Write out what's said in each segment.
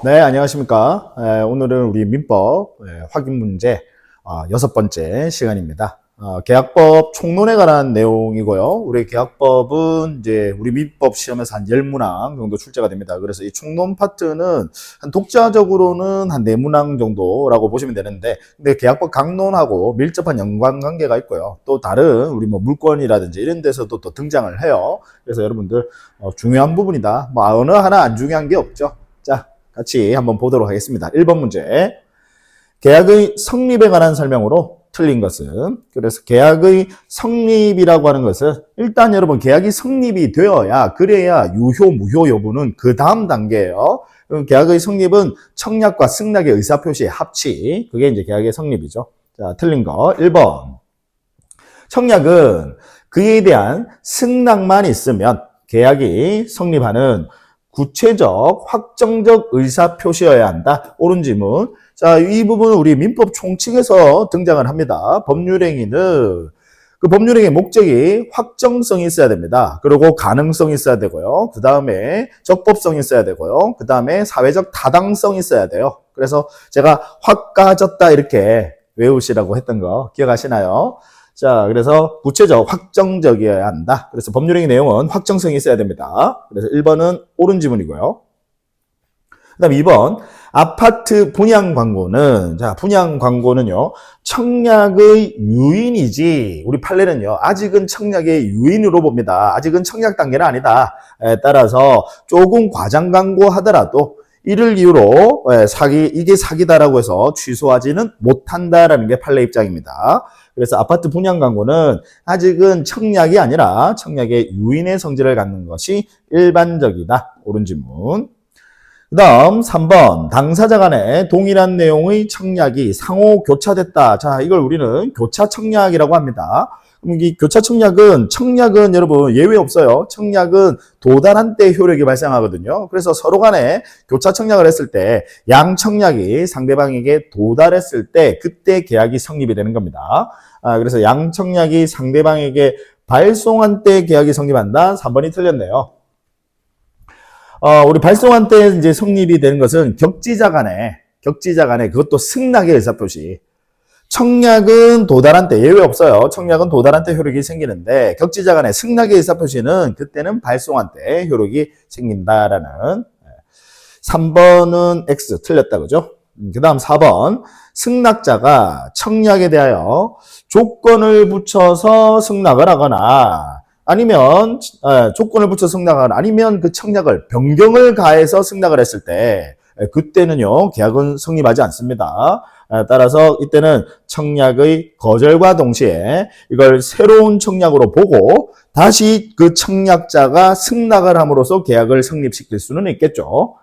네, 안녕하십니까. 오늘은 우리 민법 확인 문제 6번째 시간입니다. 계약법 총론에 관한 내용이고요. 우리 계약법은 이제 우리 민법 시험에서 한 10문항 정도 출제가 됩니다. 그래서 이 총론 파트는 한 독자적으로는 한 4문항 정도라고 보시면 되는데, 근데 계약법 강론하고 밀접한 연관관계가 있고요. 또 다른 우리 뭐 물권이라든지 이런 데서도 또 등장을 해요. 그래서 여러분들 중요한 부분이다. 뭐 어느 하나 안 중요한 게 없죠. 자, 같이 한번 보도록 하겠습니다. 1번 문제. 계약의 성립에 관한 설명으로 틀린 것은, 그래서 계약의 성립이라고 하는 것은 일단 여러분 계약이 성립이 되어야, 그래야 유효 무효 여부는 그 다음 단계예요. 계약의 성립은 청약과 승낙의 의사표시의 합치, 그게 이제 계약의 성립이죠. 자, 틀린 거 1번. 청약은 그에 대한 승낙만 있으면 계약이 성립하는 구체적, 확정적 의사표시여야 한다. 옳은 지문. 자, 이 부분은 우리 민법 총칙에서 등장을 합니다. 법률행위는 그 법률행위의 목적이 확정성이 있어야 됩니다. 그리고 가능성이 있어야 되고요. 그 다음에 적법성이 있어야 되고요. 그 다음에 사회적 타당성이 있어야 돼요. 그래서 제가 확가졌다 이렇게 외우시라고 했던 거 기억하시나요? 자, 그래서 구체적, 확정적이어야 한다. 그래서 법률행위 내용은 확정성이 있어야 됩니다. 그래서 1번은 옳은 지문이고요. 그 다음 2번, 아파트 분양 광고는, 자, 분양 광고는요, 청약의 유인이지, 우리 판례는요, 아직은 청약의 유인으로 봅니다. 아직은 청약 단계는 아니다. 따라서 조금 과장 광고 하더라도 이를 이유로 이게 사기다라고 해서 취소하지는 못한다라는 게 판례 입장입니다. 그래서 아파트 분양 광고는 아직은 청약이 아니라 청약의 유인의 성질을 갖는 것이 일반적이다. 옳은 질문. 그 다음 3번, 당사자 간에 동일한 내용의 청약이 상호 교차됐다. 자, 이걸 우리는 교차 청약이라고 합니다. 그럼 이 교차 청약은 여러분 예외 없어요. 청약은 도달한 때 효력이 발생하거든요. 그래서 서로 간에 교차 청약을 했을 때 양 청약이 상대방에게 도달했을 때 그때 계약이 성립이 되는 겁니다. 그래서 양 청약이 상대방에게 발송한 때 계약이 성립한다. 3번이 틀렸네요. 우리 발송한 때 이제 성립이 되는 것은 격지자 간에 그것도 승낙의 의사표시. 청약은 도달한 때 예외 없어요. 청약은 도달한 때 효력이 생기는데 격지자 간의 승낙의 의사표시는 그때는 발송한 때 효력이 생긴다라는. 3번은 X 틀렸다 그죠? 그 다음 4번, 승낙자가 청약에 대하여 조건을 붙여서 승낙을 하거나 아니면 조건을 붙여 승낙하거나 아니면 그 청약을 변경을 가해서 승낙을 했을 때 그때는요 계약은 성립하지 않습니다. 따라서 이때는 청약의 거절과 동시에 이걸 새로운 청약으로 보고 다시 그 청약자가 승낙을 함으로써 계약을 성립시킬 수는 있겠죠.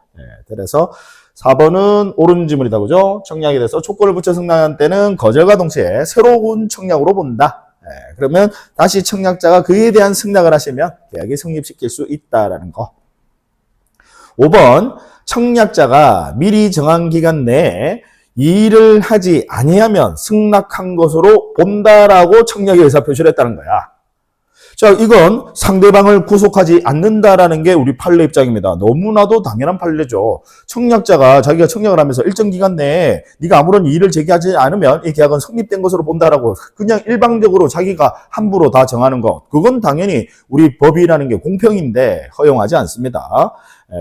그래서 4번은 옳은 지문이다 그죠? 청약에 대해서 조건을 붙여 승낙한 때는 거절과 동시에 새로운 청약으로 본다. 그러면 다시 청약자가 그에 대한 승낙을 하시면 계약이 성립시킬 수 있다라는 거. 5번, 청약자가 미리 정한 기간 내에 이 일을 하지 아니하면 승낙한 것으로 본다라고 청약의 의사표시를 했다는 거야. 자, 이건 상대방을 구속하지 않는다라는 게 우리 판례 입장입니다. 너무나도 당연한 판례죠. 청약자가 자기가 청약을 하면서 일정 기간 내에 네가 아무런 이의를 제기하지 않으면 이 계약은 성립된 것으로 본다라고 그냥 일방적으로 자기가 함부로 다 정하는 것. 그건 당연히 우리 법이라는 게 공평인데 허용하지 않습니다.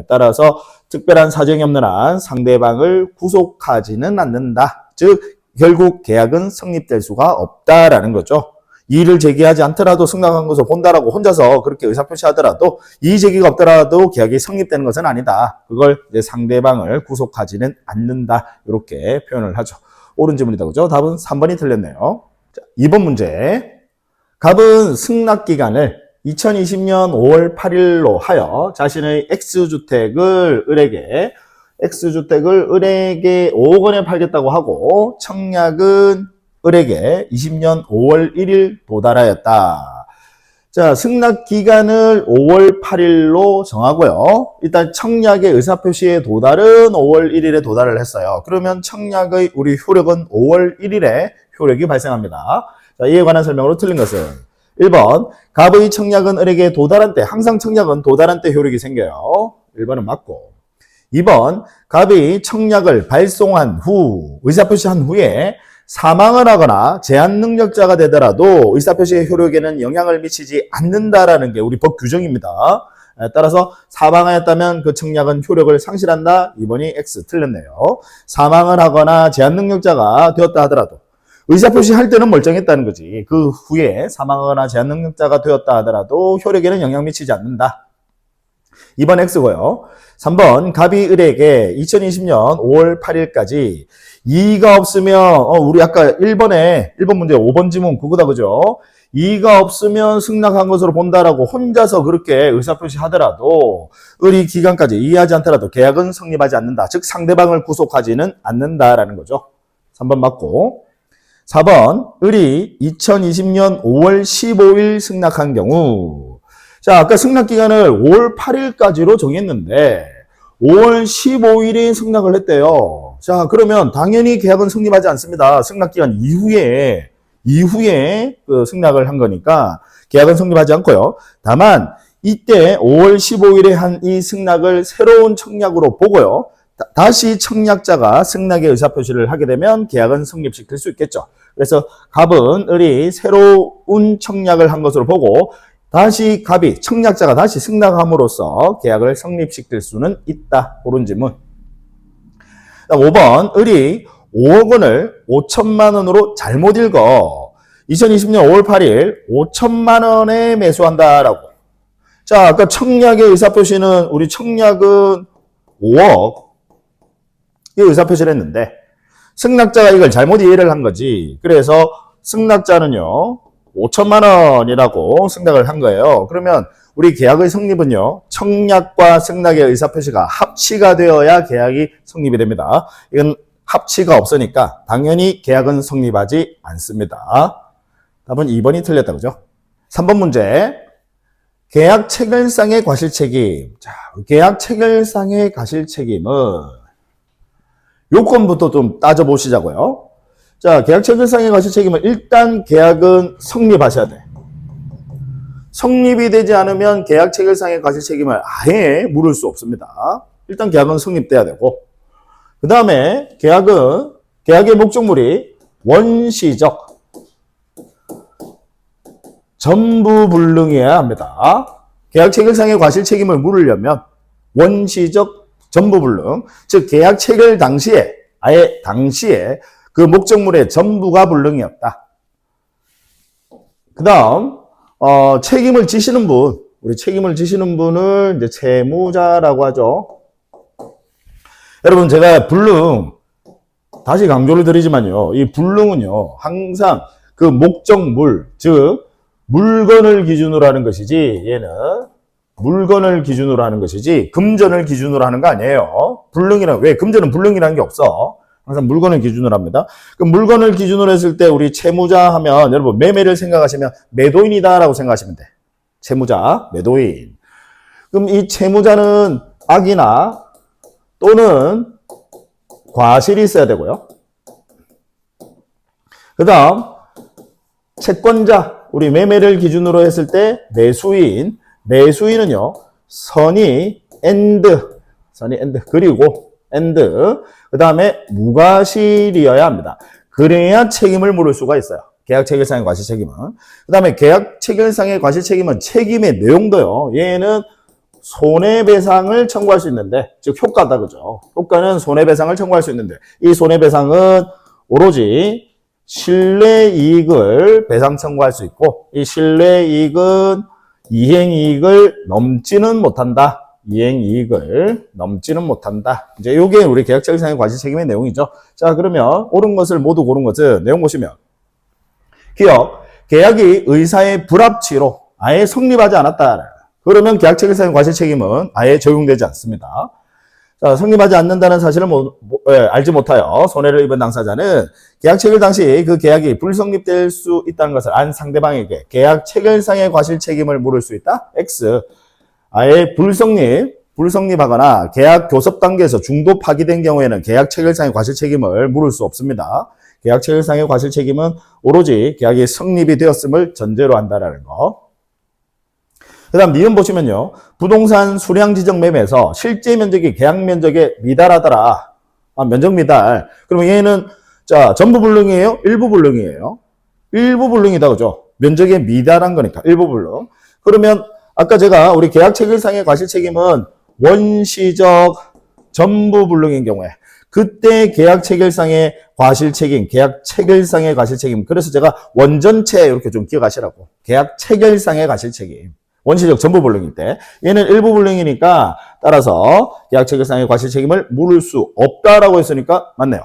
따라서 특별한 사정이 없는 한 상대방을 구속하지는 않는다. 즉 결국 계약은 성립될 수가 없다라는 거죠. 이의를 제기하지 않더라도 승낙한 것을 본다라고 혼자서 그렇게 의사표시하더라도 이의 제기가 없더라도 계약이 성립되는 것은 아니다. 그걸 이제 상대방을 구속하지는 않는다. 이렇게 표현을 하죠. 옳은 질문이다. 그죠? 답은 3번이 틀렸네요. 자, 2번 문제. 갑은 승낙기간을 2020년 5월 8일로 하여 자신의 X주택을 을에게 5억 원에 팔겠다고 하고 청약은 을에게 20년 5월 1일 도달하였다. 자, 승낙 기간을 5월 8일로 정하고요. 일단 청약의 의사표시의 도달은 5월 1일에 도달을 했어요. 그러면 청약의 우리 효력은 5월 1일에 효력이 발생합니다. 자, 이에 관한 설명으로 틀린 것은 1번, 갑의 청약은 을에게 도달한 때, 항상 청약은 도달한 때 효력이 생겨요. 1번은 맞고. 2번, 갑이 청약을 발송한 후, 의사표시한 후에 사망을 하거나 제한 능력자가 되더라도 의사표시의 효력에는 영향을 미치지 않는다라는 게 우리 법 규정입니다. 따라서 사망하였다면 그 청약은 효력을 상실한다. 2번이 X 틀렸네요. 사망을 하거나 제한 능력자가 되었다 하더라도 의사표시 할 때는 멀쩡했다는 거지. 그 후에 사망하거나 제한 능력자가 되었다 하더라도 효력에는 영향 미치지 않는다. 2번 X고요. 3번 갑이 을에게 2020년 5월 8일까지 이의가 없으면 우리 아까 1번 문제 5번 지문 그거다 그죠? 이의가 없으면 승낙한 것으로 본다라고 혼자서 그렇게 의사표시 하더라도 을이 기간까지 이의하지 않더라도 계약은 성립하지 않는다. 즉 상대방을 구속하지는 않는다라는 거죠. 3번 맞고 4번 을이 2020년 5월 15일 승낙한 경우 자 아까 승낙기간을 5월 8일까지로 정했는데 5월 15일에 승낙을 했대요. 자 그러면 당연히 계약은 성립하지 않습니다. 승낙기간 이후에 그 승낙을 한 거니까 계약은 성립하지 않고요. 다만 이때 5월 15일에 한 이 승낙을 새로운 청약으로 보고요. 다시 청약자가 승낙의 의사표시를 하게 되면 계약은 성립시킬 수 있겠죠. 그래서 갑은 을이 새로운 청약을 한 것으로 보고 다시 갑이 청약자가 다시 승낙함으로써 계약을 성립시킬 수는 있다. 그런 질문. 5번 을이 5억 원을 5천만 원으로 잘못 읽어 2020년 5월 8일 5천만 원에 매수한다라고. 자 아까 청약의 의사표시는 우리 청약은 5억 이 의사표시를 했는데 승낙자가 이걸 잘못 이해를 한 거지. 그래서 승낙자는요 5천만 원이라고 승낙을 한 거예요. 그러면 우리 계약의 성립은요 청약과 승낙의 의사표시가 합치가 되어야 계약이 성립이 됩니다. 이건 합치가 없으니까 당연히 계약은 성립하지 않습니다. 답은 2번이 틀렸다 그죠? 3번 문제 계약 체결상의 과실책임. 자, 계약 체결상의 과실책임은 요건부터 좀 따져보시자고요. 자, 계약 체결상의 과실책임은 일단 계약은 성립하셔야 돼. 성립이 되지 않으면 계약 체결상의 과실책임을 아예 물을 수 없습니다. 일단 계약은 성립돼야 되고 그 다음에 계약의 목적물이 원시적 전부불능이어야 합니다. 계약 체결상의 과실책임을 물으려면 원시적 전부불능, 즉 계약 체결 당시에 아예 당시에 그 목적물의 전부가 불능이었다. 그 다음 책임을 지시는 분, 우리 책임을 지시는 분을 이제 채무자라고 하죠. 여러분 제가 불능 다시 강조를 드리지만요, 이 불능은요 항상 그 목적물, 즉 물건을 기준으로 하는 것이지 얘는 물건을 기준으로 하는 것이지 금전을 기준으로 하는 거 아니에요. 불능이란 왜 금전은 불능이라는 게 없어. 항상 물건을 기준으로 합니다. 그 물건을 기준으로 했을 때 우리 채무자 하면 여러분 매매를 생각하시면 매도인이다라고 생각하시면 돼. 채무자, 매도인. 그럼 이 채무자는 악이나 또는 과실이 있어야 되고요. 그 다음 채권자, 우리 매매를 기준으로 했을 때 매수인은요 선의 엔드 그리고 그 다음에 무과실이어야 합니다. 그래야 책임을 물을 수가 있어요. 계약 체결상의 과실책임은. 그 다음에 계약 체결상의 과실책임은 책임의 내용도요. 얘는 손해배상을 청구할 수 있는데, 즉 효과다 그죠. 효과는 손해배상을 청구할 수 있는데 이 손해배상은 오로지 실내이익을 배상 청구할 수 있고 이 실내이익은 이행이익을 넘지는 못한다. 이행이익을 넘지는 못한다. 이제 요게 우리 계약체결상의 과실책임의 내용이죠. 자, 그러면 옳은 것을 모두 고른 것은 내용 보시면 기억, 계약이 의사의 불합치로 아예 성립하지 않았다. 그러면 계약체결상의 과실책임은 아예 적용되지 않습니다. 자, 성립하지 않는다는 사실을 알지 못하여 손해를 입은 당사자는 계약 체결 당시 그 계약이 불성립될 수 있다는 것을 안 상대방에게 계약 체결상의 과실 책임을 물을 수 있다? X. 아예 불성립하거나 계약 교섭 단계에서 중도 파기된 경우에는 계약 체결상의 과실 책임을 물을 수 없습니다. 계약 체결상의 과실 책임은 오로지 계약이 성립이 되었음을 전제로 한다라는 거. 그 다음 니은 보시면요. 부동산 수량 지정 매매에서 실제 면적이 계약 면적에 미달하더라. 면적 미달. 그러면 얘는 자 전부 불능이에요? 일부 불능이에요? 일부 불능이다 그죠? 면적에 미달한 거니까 일부 불능. 그러면 아까 제가 우리 계약 체결상의 과실 책임은 원시적 전부 불능인 경우에 그때 계약 체결상의 과실 책임, 계약 체결상의 과실 책임. 그래서 제가 원전체 이렇게 좀 기억하시라고. 계약 체결상의 과실 책임. 원시적 전부 불능일 때. 얘는 일부 불능이니까 따라서 계약 체결상의 과실 책임을 물을 수 없다라고 했으니까 맞네요.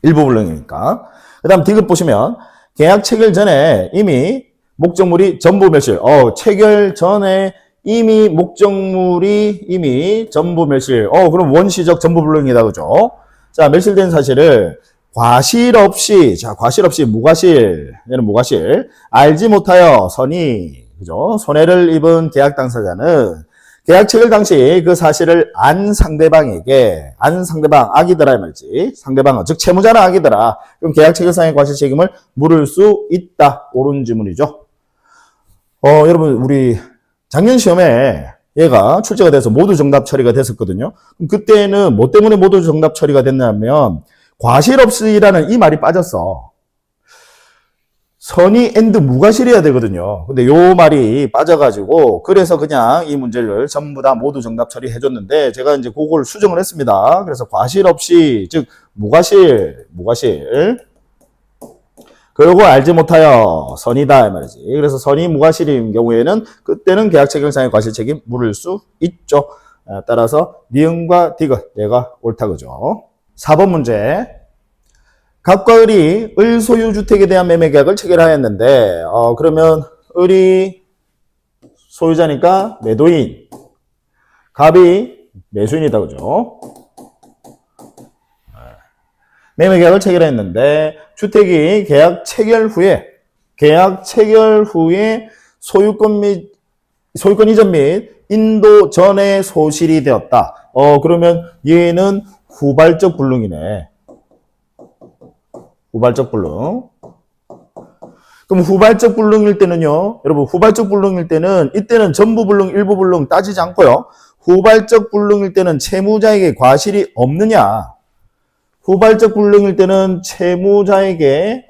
일부 불능이니까. 그 다음 디귿 보시면 계약 체결 전에 이미 목적물이 전부 멸실. 체결 전에 이미 목적물이 이미 전부 멸실. 그럼 원시적 전부 불능이다. 그죠? 자, 멸실된 사실을 과실 없이, 자, 과실 없이 무과실, 얘는 무과실, 알지 못하여 선의, 그죠? 손해를 입은 계약 당사자는 계약 체결 당시 그 사실을 안 상대방에게, 안 상대방, 악이더라, 말지. 상대방은, 즉, 채무자는 악이더라. 그럼 계약 체결상의 과실 책임을 물을 수 있다. 옳은 지문이죠. 여러분, 우리 작년 시험에 얘가 출제가 돼서 모두 정답 처리가 됐었거든요. 그럼 그때는 뭐 때문에 모두 정답 처리가 됐냐면 과실 없이라는 이 말이 빠졌어. 선의 앤드 무과실이어야 되거든요. 근데 요 말이 빠져가지고 그래서 그냥 이 문제를 전부 다 모두 정답 처리해줬는데 제가 이제 그걸 수정을 했습니다. 그래서 과실 없이 즉 무과실 그리고 알지 못하여 선이다 이 말이지. 그래서 선이 무과실인 경우에는 그때는 계약 체결상의 과실 책임 물을 수 있죠. 따라서 니은과 디귿 얘가 옳다 그죠. 4번 문제. 갑과 을이 을 소유 주택에 대한 매매 계약을 체결하였는데 그러면 을이 소유자니까 매도인, 갑이 매수인이다 그죠. 매매 계약을 체결했는데 주택이 계약 체결 후에 소유권 이전 및 인도 전에 소실이 되었다. 그러면 얘는 후발적 불능이네. 후발적 불능. 그럼 후발적 불능일 때는요. 여러분 후발적 불능일 때는 이때는 전부 불능, 일부 불능 따지지 않고요. 후발적 불능일 때는 채무자에게 과실이 없느냐. 후발적 불능일 때는 채무자에게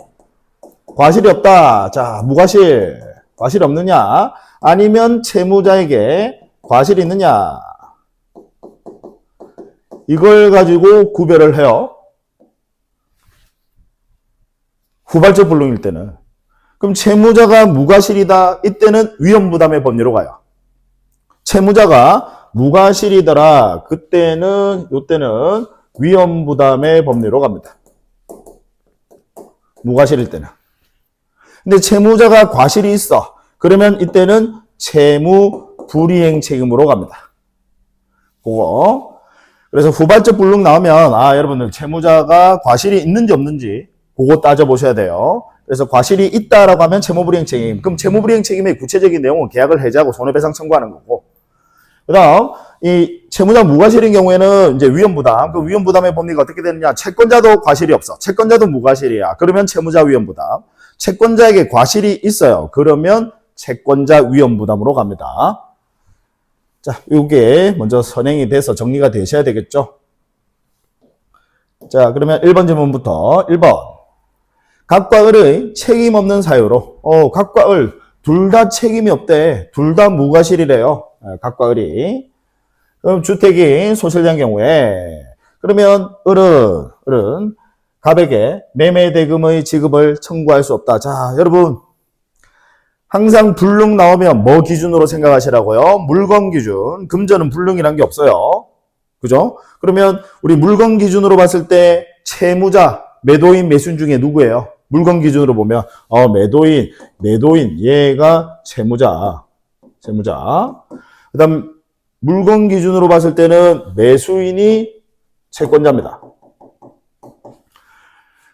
과실이 없다. 자, 무과실. 과실이 없느냐. 아니면 채무자에게 과실이 있느냐. 이걸 가지고 구별을 해요. 후발적 불능일 때는. 그럼 채무자가 무과실이다. 이때는 위험부담의 법리로 가요. 채무자가 무과실이더라. 요때는 위험부담의 법리로 갑니다. 무과실일 때는. 근데 채무자가 과실이 있어. 그러면 이때는 채무 불이행 책임으로 갑니다. 그거. 그래서 후발적 불능 나오면 여러분들 채무자가 과실이 있는지 없는지 그거 따져보셔야 돼요. 그래서 과실이 있다라고 하면 채무불이행 책임. 그럼 채무불이행 책임의 구체적인 내용은 계약을 해지하고 손해배상 청구하는 거고. 그 다음, 이 채무자 무과실인 경우에는 이제 위험부담. 그 위험부담의 법리가 어떻게 되느냐. 채권자도 과실이 없어. 채권자도 무과실이야. 그러면 채무자 위험부담. 채권자에게 과실이 있어요. 그러면 채권자 위험부담으로 갑니다. 자, 이게 먼저 선행이 돼서 정리가 되셔야 되겠죠. 자, 그러면 1번 질문부터 1번. 갑과 을의 책임 없는 사유로 갑과 을 둘 다 책임이 없대. 둘 다 무과실이래요. 갑과 을이. 그럼 주택이 소실된 경우에 그러면 을은 갑에게 매매대금의 지급을 청구할 수 없다. 자, 여러분 항상 불능 나오면 뭐 기준으로 생각하시라고요? 물건 기준. 금전은 불능이란 게 없어요. 그죠? 그러면 우리 물건 기준으로 봤을 때 채무자, 매도인, 매수인 중에 누구예요? 물건 기준으로 보면 매도인 얘가 채무자. 그다음 물건 기준으로 봤을 때는 매수인이 채권자입니다.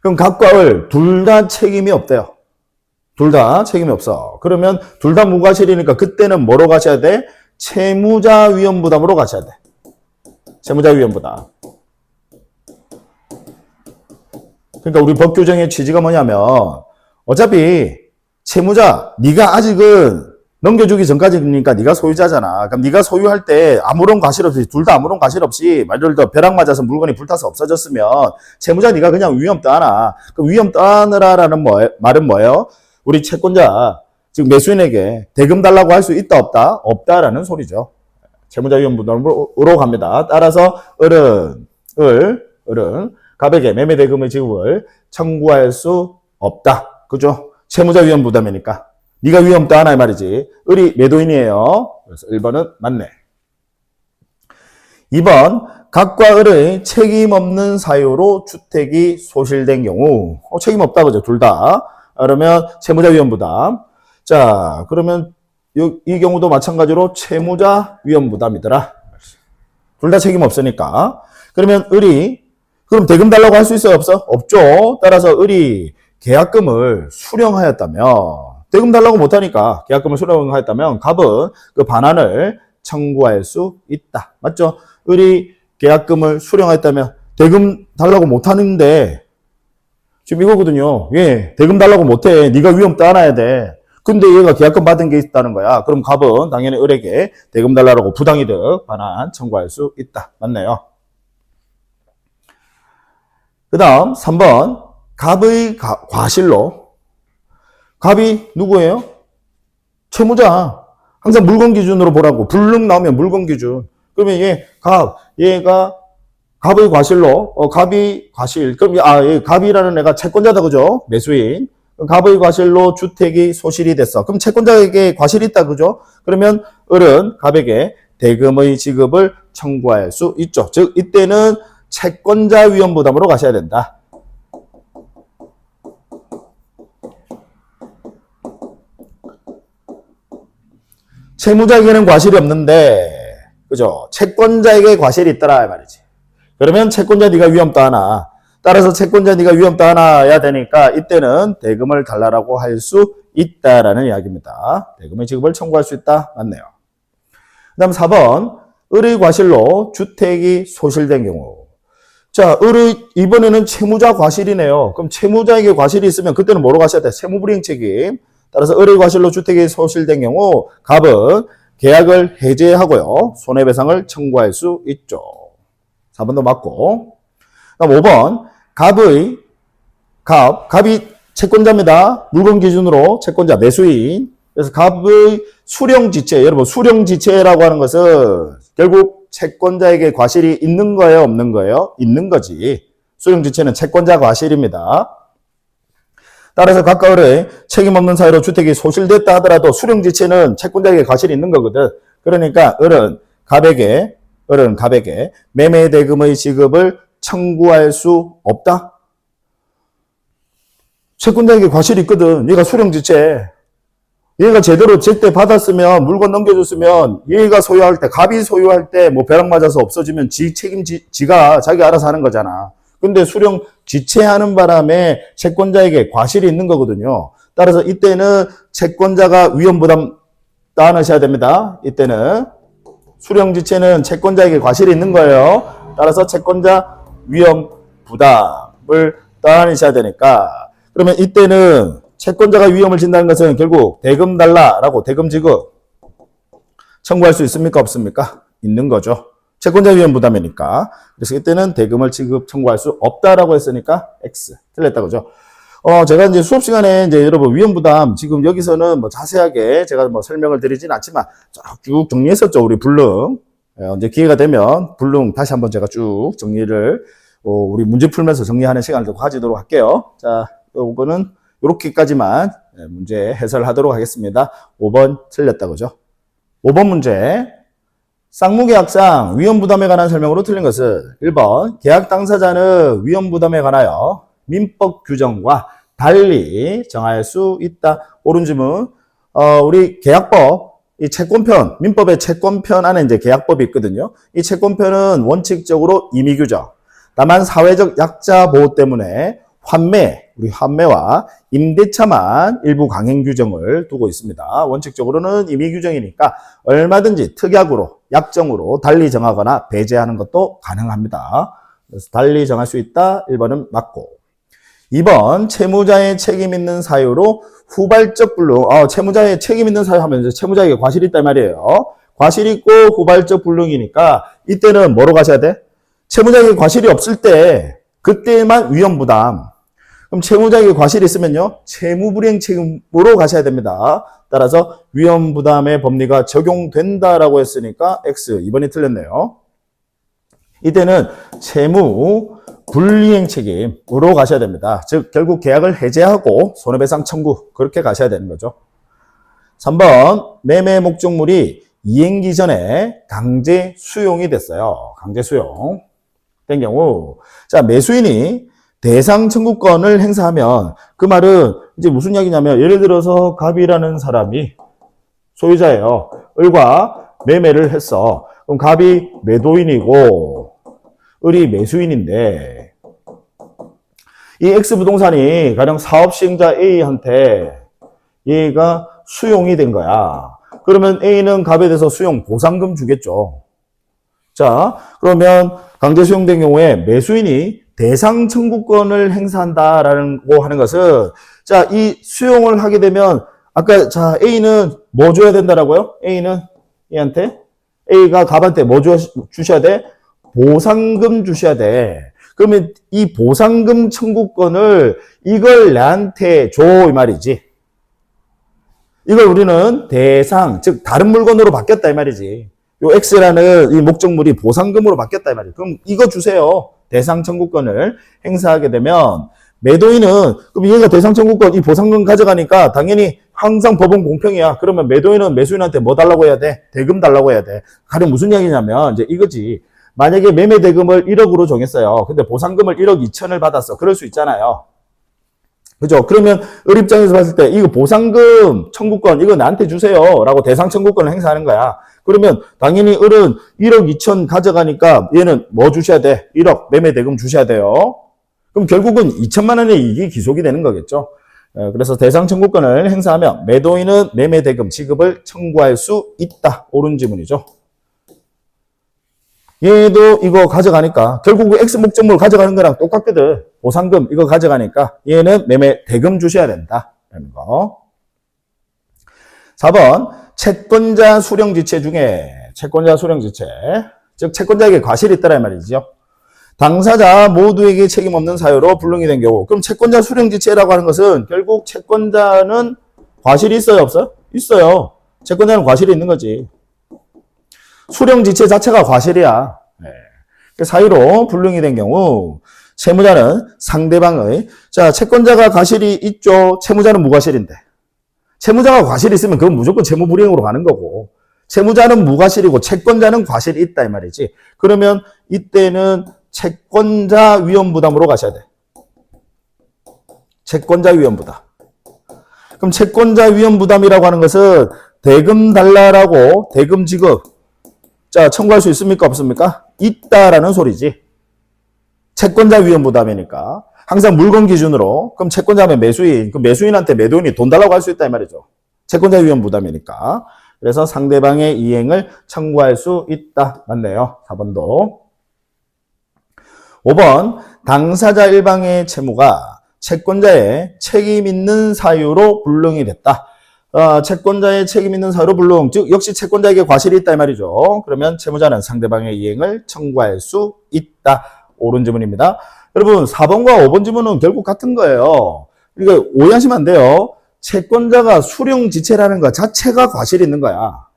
그럼 갑과 을 둘 다 책임이 없대요. 둘 다 책임이 없어. 그러면 둘 다 무과실이니까 그때는 뭐로 가셔야 돼? 채무자 위험부담으로 가셔야 돼. 채무자 위험부담. 그러니까 우리 법 규정의 취지가 뭐냐면 어차피 채무자 네가 아직은 넘겨주기 전까지니까 네가 소유자잖아. 그럼 네가 소유할 때 아무런 과실 없이, 둘 다 아무런 과실 없이, 예를 들어 벼락 맞아서 물건이 불타서 없어졌으면 채무자 네가 그냥 위험 떠안아. 그 위험 떠안으라라는 말은 뭐예요? 우리 채권자, 즉 매수인에게 대금 달라고 할 수 있다 없다? 없다라는 소리죠. 채무자 위험 부담으로 갑니다. 따라서 을은 갑에게 매매 대금의 지급을 청구할 수 없다. 그죠? 채무자 위험 부담이니까. 네가 위험 떠안아 이 말이지. 을이 매도인이에요. 그래서 1번은 맞네. 2번 각과 을의 책임 없는 사유로 주택이 소실된 경우 책임 없다 그죠? 둘 다. 그러면 채무자 위험 부담. 자, 그러면 이 경우도 마찬가지로 채무자 위험 부담이더라. 둘 다 책임 없으니까. 그러면 을이 그럼 대금 달라고 할 수 있어요? 없어? 없죠. 따라서 을이 계약금을 수령하였다면 대금 달라고 못하니까 계약금을 수령하였다면 갑은 그 반환을 청구할 수 있다. 맞죠? 을이 계약금을 수령하였다면 대금 달라고 못하는데 지금 이거거든요. 예, 대금 달라고 못해. 네가 위험 떠안아야 돼. 근데 얘가 계약금 받은 게 있다는 거야. 그럼 갑은 당연히 을에게 대금 달라고 부당이득 반환 청구할 수 있다. 맞네요. 그 다음 3번 갑의 과실로 갑이 누구예요? 채무자. 항상 물건 기준으로 보라고. 불능 나오면 물건 기준. 그러면 얘가 갑의 과실로 갑이 과실. 그럼 갑이라는 애가 채권자다 그죠? 매수인. 갑의 과실로 주택이 소실이 됐어. 그럼 채권자에게 과실이 있다 그죠? 그러면 을은 갑에게 대금의 지급을 청구할 수 있죠. 즉 이때는 채권자 위험 부담으로 가셔야 된다. 채무자에게는 과실이 없는데 그죠? 채권자에게 과실이 있더라 이 말이지. 그러면 채권자 네가 위험 떠안아. 따라서 채권자 네가 위험 떠안아야 되니까 이때는 대금을 달라고 할 수 있다라는 이야기입니다. 대금의 지급을 청구할 수 있다. 맞네요. 그 다음 4번 을의 과실로 주택이 소실된 경우. 자, 이번에는 채무자 과실이네요. 그럼 채무자에게 과실이 있으면 그때는 뭐로 가셔야 돼? 채무불이행 책임. 따라서 을의 과실로 주택이 소실된 경우 갑은 계약을 해제하고요. 손해배상을 청구할 수 있죠. 4번도 맞고. 그다음 5번 갑이 채권자입니다. 물건 기준으로 채권자 매수인. 그래서 갑의 수령지체. 여러분 수령지체라고 하는 것은 결국 채권자에게 과실이 있는 거예요? 없는 거예요? 있는 거지. 수령지체는 채권자 과실입니다. 따라서 각각 을의 책임 없는 사유로 주택이 소실됐다 하더라도 수령지체는 채권자에게 과실이 있는 거거든. 그러니까 을은 갑에게 매매 대금의 지급을 청구할 수 없다? 채권자에게 과실이 있거든. 얘가 수령지체. 얘가 제대로 제때 받았으면 물건 넘겨줬으면 얘가 소유할 때 갑이 소유할 때 뭐 벼락 맞아서 없어지면 지가 자기 알아서 하는 거잖아. 근데 수령 지체하는 바람에 채권자에게 과실이 있는 거거든요. 따라서 이때는 채권자가 위험 부담 따르셔야 됩니다. 이때는 수령 지체는 채권자에게 과실이 있는 거예요. 따라서 채권자 위험 부담을 따르셔야 되니까 그러면 이때는 채권자가 위험을 진다는 것은 결국 대금 달라라고 대금 지급 청구할 수 있습니까? 없습니까? 있는 거죠. 채권자 위험 부담이니까. 그래서 이때는 대금을 지급 청구할 수 없다라고 했으니까 X. 틀렸다 그죠? 제가 이제 수업 시간에 이제 여러분 위험 부담 지금 여기서는 뭐 자세하게 제가 뭐 설명을 드리진 않지만 쭉 정리했었죠. 우리 불능. 이제 기회가 되면 불능 다시 한번 제가 쭉 정리를 우리 문제 풀면서 정리하는 시간을 가지도록 할게요. 자, 요거는 요렇게까지만 문제 해설하도록 하겠습니다. 5번 틀렸다 그죠? 5번 문제. 쌍무계약상 위험부담에 관한 설명으로 틀린 것은 1번 계약 당사자는 위험부담에 관하여 민법 규정과 달리 정할 수 있다. 옳은 질문. 우리 계약법, 이 채권편, 민법의 채권편 안에 이제 계약법이 있거든요. 이 채권편은 원칙적으로 임의 규정. 다만 사회적 약자 보호 때문에 우리 환매와 임대차만 일부 강행 규정을 두고 있습니다. 원칙적으로는 임의 규정이니까 얼마든지 특약으로, 약정으로 달리 정하거나 배제하는 것도 가능합니다. 그래서 달리 정할 수 있다. 1번은 맞고. 2번 채무자의 책임 있는 사유로 후발적 불능, 채무자의 책임 있는 사유 하면 이제 채무자에게 과실이 있단 말이에요. 과실 있고 후발적 불능이니까 이때는 뭐로 가셔야 돼? 채무자에게 과실이 없을 때 그때만 위험부담. 그럼 채무자에게 과실이 있으면요, 채무불이행 책임으로 가셔야 됩니다. 따라서 위험부담의 법리가 적용된다라고 했으니까 X, 2번이 틀렸네요. 이때는 채무불이행 책임으로 가셔야 됩니다. 즉 결국 계약을 해제하고 손해배상 청구, 그렇게 가셔야 되는 거죠. 3번, 매매 목적물이 이행기 전에 강제 수용이 됐어요. 강제 수용 된 경우, 자, 매수인이 대상 청구권을 행사하면 그 말은 이제 무슨 이야기냐면, 예를 들어서 갑이라는 사람이 소유자예요. 을과 매매를 했어. 그럼 갑이 매도인이고 을이 매수인인데, 이 X부동산이 가령 사업 시행자 A한테 얘가 수용이 된 거야. 그러면 A는 갑에 대해서 수용 보상금 주겠죠. 자, 그러면 강제 수용된 경우에 매수인이 대상 청구권을 행사한다라는 거 하는 것은, 자, 이 수용을 하게 되면 아까 자 A는 뭐 줘야 된다라고요? A는 A한테, A가 갑한테 뭐 주셔야 돼? 보상금 주셔야 돼. 그러면 이 보상금 청구권을 이걸 나한테 줘, 이 말이지. 이걸 우리는 대상, 즉 다른 물건으로 바뀌었다 이 말이지. 요 X라는 이 목적물이 보상금으로 바뀌었다 이 말이에요. 그럼 이거 주세요. 대상 청구권을 행사하게 되면 매도인은, 그럼 얘가 대상 청구권 이 보상금 가져가니까 당연히 항상 법은 공평이야. 그러면 매도인은 매수인한테 뭐 달라고 해야 돼? 대금 달라고 해야 돼. 가령 무슨 이야기냐면 이제 이거지. 만약에 매매 대금을 1억으로 정했어요. 근데 보상금을 1억 2천을 받았어. 그럴 수 있잖아요. 그죠? 그러면 을 입장에서 봤을 때 이거 보상금 청구권 이거 나한테 주세요 라고 대상 청구권을 행사하는 거야. 그러면 당연히 을은 1억 2천 가져가니까 얘는 뭐 주셔야 돼? 1억 매매 대금 주셔야 돼요. 그럼 결국은 2천만 원의 이익이 기속이 되는 거겠죠. 그래서 대상 청구권을 행사하면 매도인은 매매 대금 지급을 청구할 수 있다. 옳은 지문이죠. 얘도 이거 가져가니까 결국 X 목적물 가져가는 거랑 똑같거든. 보상금 이거 가져가니까 얘는 매매 대금 주셔야 된다. 라는 거. 4번, 채권자 수령지체 중에 채권자 수령지체, 즉 채권자에게 과실이 있다라 말이죠. 당사자 모두에게 책임 없는 사유로 불능이 된 경우, 그럼 채권자 수령지체라고 하는 것은 결국 채권자는 과실이 있어요, 없어요? 있어요. 채권자는 과실이 있는 거지. 수령지체 자체가 과실이야. 네. 사유로 불능이 된 경우 채무자는 상대방의, 자, 채권자가 과실이 있죠. 채무자는 무과실인데, 채무자가 과실이 있으면 그건 무조건 채무불이행으로 가는 거고, 채무자는 무과실이고 채권자는 과실이 있다 이 말이지. 그러면 이때는 채권자 위험부담으로 가셔야 돼. 채권자 위험부담. 그럼 채권자 위험부담이라고 하는 것은 대금 달라라고 대금 지급, 자, 청구할 수 있습니까? 없습니까? 있다라는 소리지. 채권자 위험부담이니까. 항상 물건 기준으로. 그럼 채권자면 매수인. 그럼 매수인한테 매도인이 돈 달라고 할 수 있다 이 말이죠. 채권자 위험부담이니까. 그래서 상대방의 이행을 청구할 수 있다. 맞네요. 4번도. 5번, 당사자 일방의 채무가 채권자의 책임 있는 사유로 불능이 됐다. 채권자의 책임 있는 사유로 불능, 즉 역시 채권자에게 과실이 있다 이 말이죠. 그러면 채무자는 상대방의 이행을 청구할 수 있다. 옳은 지문입니다. 여러분 4번과 5번 지문은 결국 같은 거예요. 그러니까 오해하시면 안 돼요. 채권자가 수령지체라는 것 자체가 과실이 있는 거야.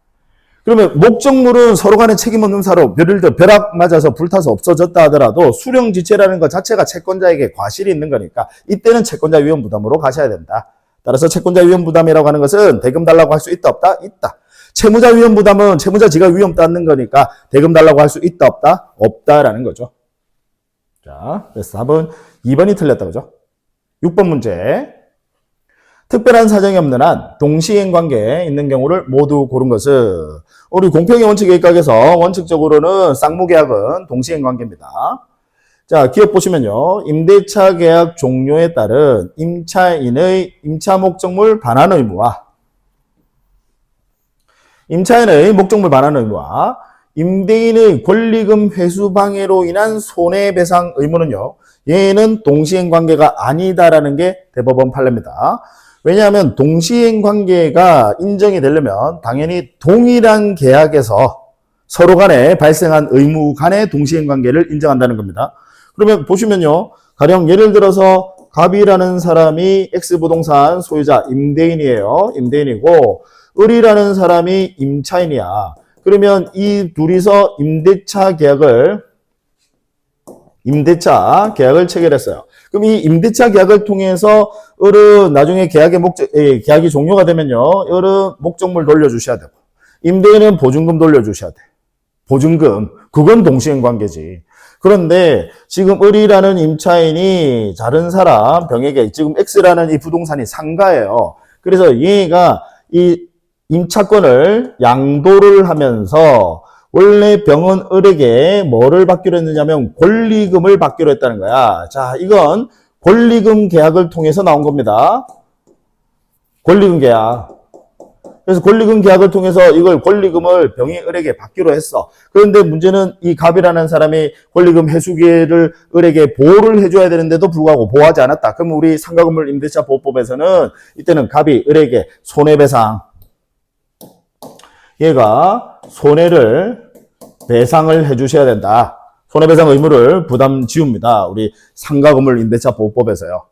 그러면 목적물은 서로 간에 책임 없는 사유, 예를 들어 벼락 맞아서 불타서 없어졌다 하더라도 수령지체라는 것 자체가 채권자에게 과실이 있는 거니까 이때는 채권자 위험부담으로 가셔야 된다. 따라서 채권자 위험부담이라고 하는 것은 대금 달라고 할 수 있다 없다? 있다. 채무자 위험부담은 채무자 지가 위험 따는 거니까 대금 달라고 할 수 있다 없다? 없다라는 거죠. 자, 그래서 답은 2번이 틀렸다 그죠? 6번 문제. 특별한 사정이 없는 한 동시행 관계에 있는 경우를 모두 고른 것은, 우리 공평의 원칙에 입각해서 원칙적으로는 쌍무계약은 동시행 관계입니다. 자, 기억 보시면요. 임대차 계약 종료에 따른 임차인의 임차 목적물 반환 의무와 임차인의 목적물 반환 의무와 임대인의 권리금 회수 방해로 인한 손해배상 의무는요. 얘는 동시행 관계가 아니다라는 게 대법원 판례입니다. 왜냐하면 동시행 관계가 인정이 되려면 당연히 동일한 계약에서 서로 간에 발생한 의무 간의 동시행 관계를 인정한다는 겁니다. 그러면 보시면요. 가령 예를 들어서 갑이라는 사람이 X부동산 소유자 임대인이에요. 임대인이고 을이라는 사람이 임차인이야. 그러면 이 둘이서 임대차 계약을 체결했어요. 그럼 이 임대차 계약을 통해서 을은 나중에 계약이 종료가 되면요. 을은 목적물 돌려주셔야 되고 임대인은 보증금 돌려주셔야 돼. 보증금. 그건 동시행 관계지. 그런데 지금 을이라는 임차인이 다른 사람 병에게 지금 X라는 이 부동산이 상가예요. 그래서 얘가 이 임차권을 양도를 하면서 원래 병은 을에게 뭐를 받기로 했느냐면 권리금을 받기로 했다는 거야. 자, 이건 권리금 계약을 통해서 나온 겁니다. 권리금 계약. 그래서 권리금 계약을 통해서 이걸 권리금을 병이 을에게 받기로 했어. 그런데 문제는 이 갑이라는 사람이 권리금 회수기를 을에게 보호를 해줘야 되는데도 불구하고 보호하지 않았다. 그럼 우리 상가건물 임대차 보호법에서는 이때는 갑이 을에게 손해배상, 얘가 손해를 배상을 해주셔야 된다. 손해배상 의무를 부담 지웁니다. 우리 상가건물 임대차 보호법에서요.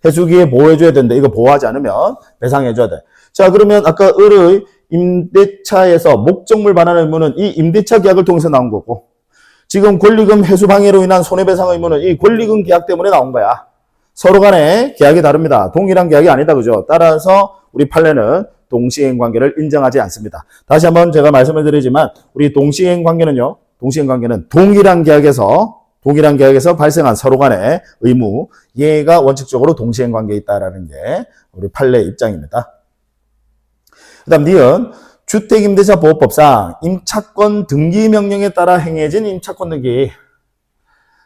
해수기에 보호해줘야 되는데 이거 보호하지 않으면 배상해줘야 돼. 자, 그러면 아까 을의 임대차에서 목적물 반환 의무는 이 임대차 계약을 통해서 나온 거고, 지금 권리금 회수 방해로 인한 손해배상 의무는 이 권리금 계약 때문에 나온 거야. 서로 간에 계약이 다릅니다. 동일한 계약이 아니다. 그죠? 따라서 우리 판례는 동시행 관계를 인정하지 않습니다. 다시 한번 제가 말씀을 드리지만 우리 동시행 관계는 동일한 계약에서 발생한 서로 간의 의무, 얘가 원칙적으로 동시행 관계에 있다라는 게 우리 판례 입장입니다. 그 다음 니은 주택임대차보호법상 임차권 등기명령에 따라 행해진 임차권 등기.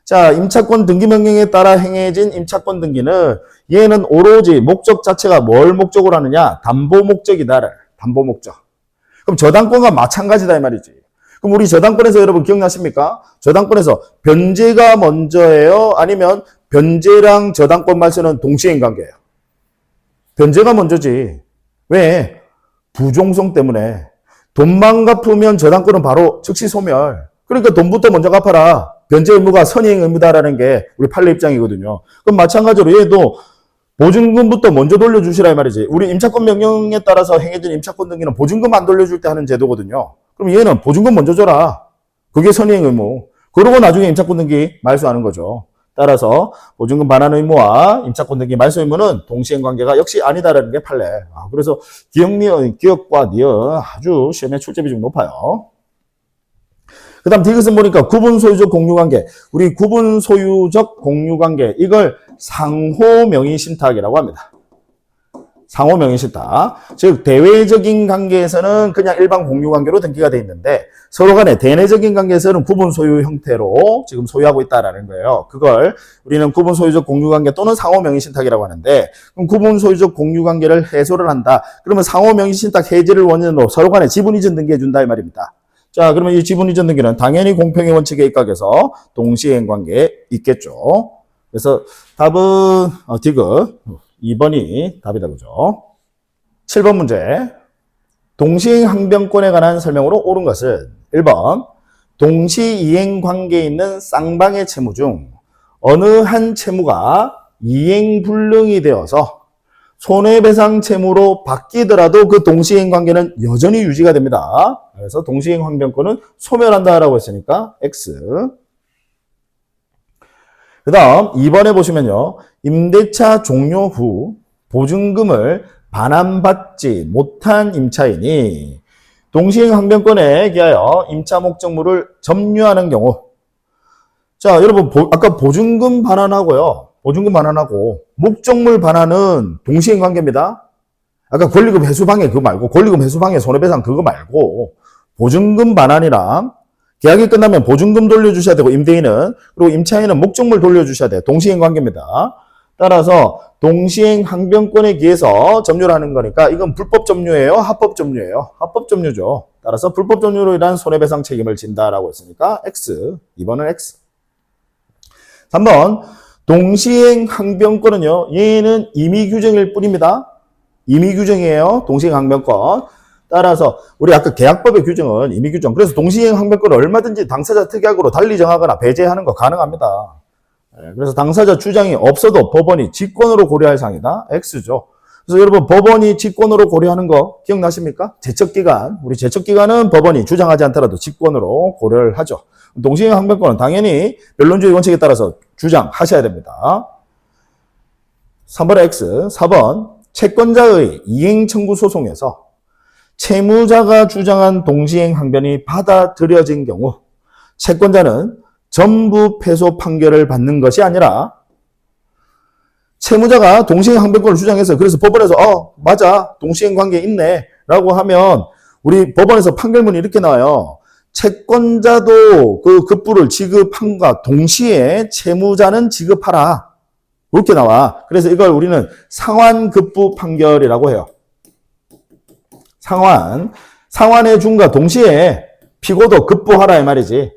자, 임차권 등기명령에 따라 행해진 임차권 등기는 얘는 오로지 목적 자체가 뭘 목적으로 하느냐? 담보 목적이다. 담보 목적. 그럼 저당권과 마찬가지다 이 말이지. 그럼 우리 저당권에서 여러분 기억나십니까? 저당권에서 변제가 먼저예요? 아니면 변제랑 저당권 말소는 동시행 관계예요? 변제가 먼저지. 왜? 부종성 때문에. 돈만 갚으면 저당권은 바로 즉시 소멸. 그러니까 돈부터 먼저 갚아라. 변제 의무가 선행 의무다라는 게 우리 판례 입장이거든요. 그럼 마찬가지로 얘도 보증금부터 먼저 돌려주시라 이 말이지. 우리 임차권 명령에 따라서 행해진 임차권 등기는 보증금 안 돌려줄 때 하는 제도거든요. 그럼 얘는 보증금 먼저 줘라. 그게 선행 의무. 그러고 나중에 임차권 등기 말소하는 거죠. 따라서 보증금 반환 의무와 임차권 등기 말소 의무는 동시행 관계가 역시 아니다라는 게 판례. 그래서 기억과 니은 아주 시험에 출제 비중 높아요. 그 다음 디귿은 보니까 구분 소유적 공유관계. 우리 구분 소유적 공유관계. 이걸 상호명의신탁이라고 합니다. 상호명의신탁. 즉 대외적인 관계에서는 그냥 일반 공유관계로 등기가 돼 있는데 서로 간에 대내적인 관계에서는 구분 소유 형태로 지금 소유하고 있다라는 거예요. 그걸 우리는 구분 소유적 공유관계 또는 상호명의신탁이라고 하는데, 그럼 구분 소유적 공유관계를 해소를 한다. 그러면 상호명의신탁 해지를 원인으로 서로 간에 지분이전 등기해 준다 이 말입니다. 자, 그러면 이 지분이전 등기는 당연히 공평의 원칙에 입각해서 동시행 관계에 있겠죠. 그래서 답은 디귿 2번이 답이다. 그죠? 7번 문제. 동시행 항변권에 관한 설명으로 옳은 것은 1번 동시이행 관계에 있는 쌍방의 채무 중 어느 한 채무가 이행불능이 되어서 손해배상 채무로 바뀌더라도 그 동시행 관계는 여전히 유지가 됩니다. 그래서 동시행 항변권은 소멸한다라고 했으니까 X. 그 다음 2번에 보시면요. 임대차 종료 후 보증금을 반환받지 못한 임차인이 동시행 항변권에 기하여 임차 목적물을 점유하는 경우. 자, 여러분 아까 보증금 반환하고요. 보증금 반환하고 목적물 반환은 동시행 관계입니다. 아까 권리금 회수 방해 그거 말고, 권리금 회수 방해 손해배상 그거 말고, 보증금 반환이랑 계약이 끝나면 보증금 돌려주셔야 되고, 임대인은, 그리고 임차인은 목적물 돌려주셔야 돼요. 동시행 관계입니다. 따라서 동시행 항변권에 기해서 점유를 하는 거니까 이건 불법 점유예요? 합법 점유예요? 합법 점유죠. 따라서 불법 점유로 인한 손해배상 책임을 진다라고 했으니까 X. 2번은 X. 3번 동시행 항변권은요, 얘는 임의 규정일 뿐입니다. 임의 규정이에요. 동시행 항변권. 따라서 우리 아까 계약법의 규정은 임의 규정. 그래서 동시행 항변권을 얼마든지 당사자 특약으로 달리 정하거나 배제하는 거 가능합니다. 그래서 당사자 주장이 없어도 법원이 직권으로 고려할 사항이다. X죠. 그래서 여러분 법원이 직권으로 고려하는 거 기억나십니까? 제척기간. 우리 제척기간은 법원이 주장하지 않더라도 직권으로 고려를 하죠. 동시행 항변권은 당연히 변론주의 원칙에 따라서 주장하셔야 됩니다. 3번의 X. 4번 채권자의 이행 청구 소송에서 채무자가 주장한 동시행 항변이 받아들여진 경우 채권자는 전부 패소 판결을 받는 것이 아니라 채무자가 동시행 항변권을 주장해서 그래서 법원에서 맞아 동시행 관계 있네 라고 하면 우리 법원에서 판결문이 이렇게 나와요. 채권자도 그 급부를 지급함과 동시에 채무자는 지급하라 이렇게 나와. 그래서 이걸 우리는 상환급부 판결이라고 해요. 상환해 준과 동시에 피고도 급부하라 이 말이지.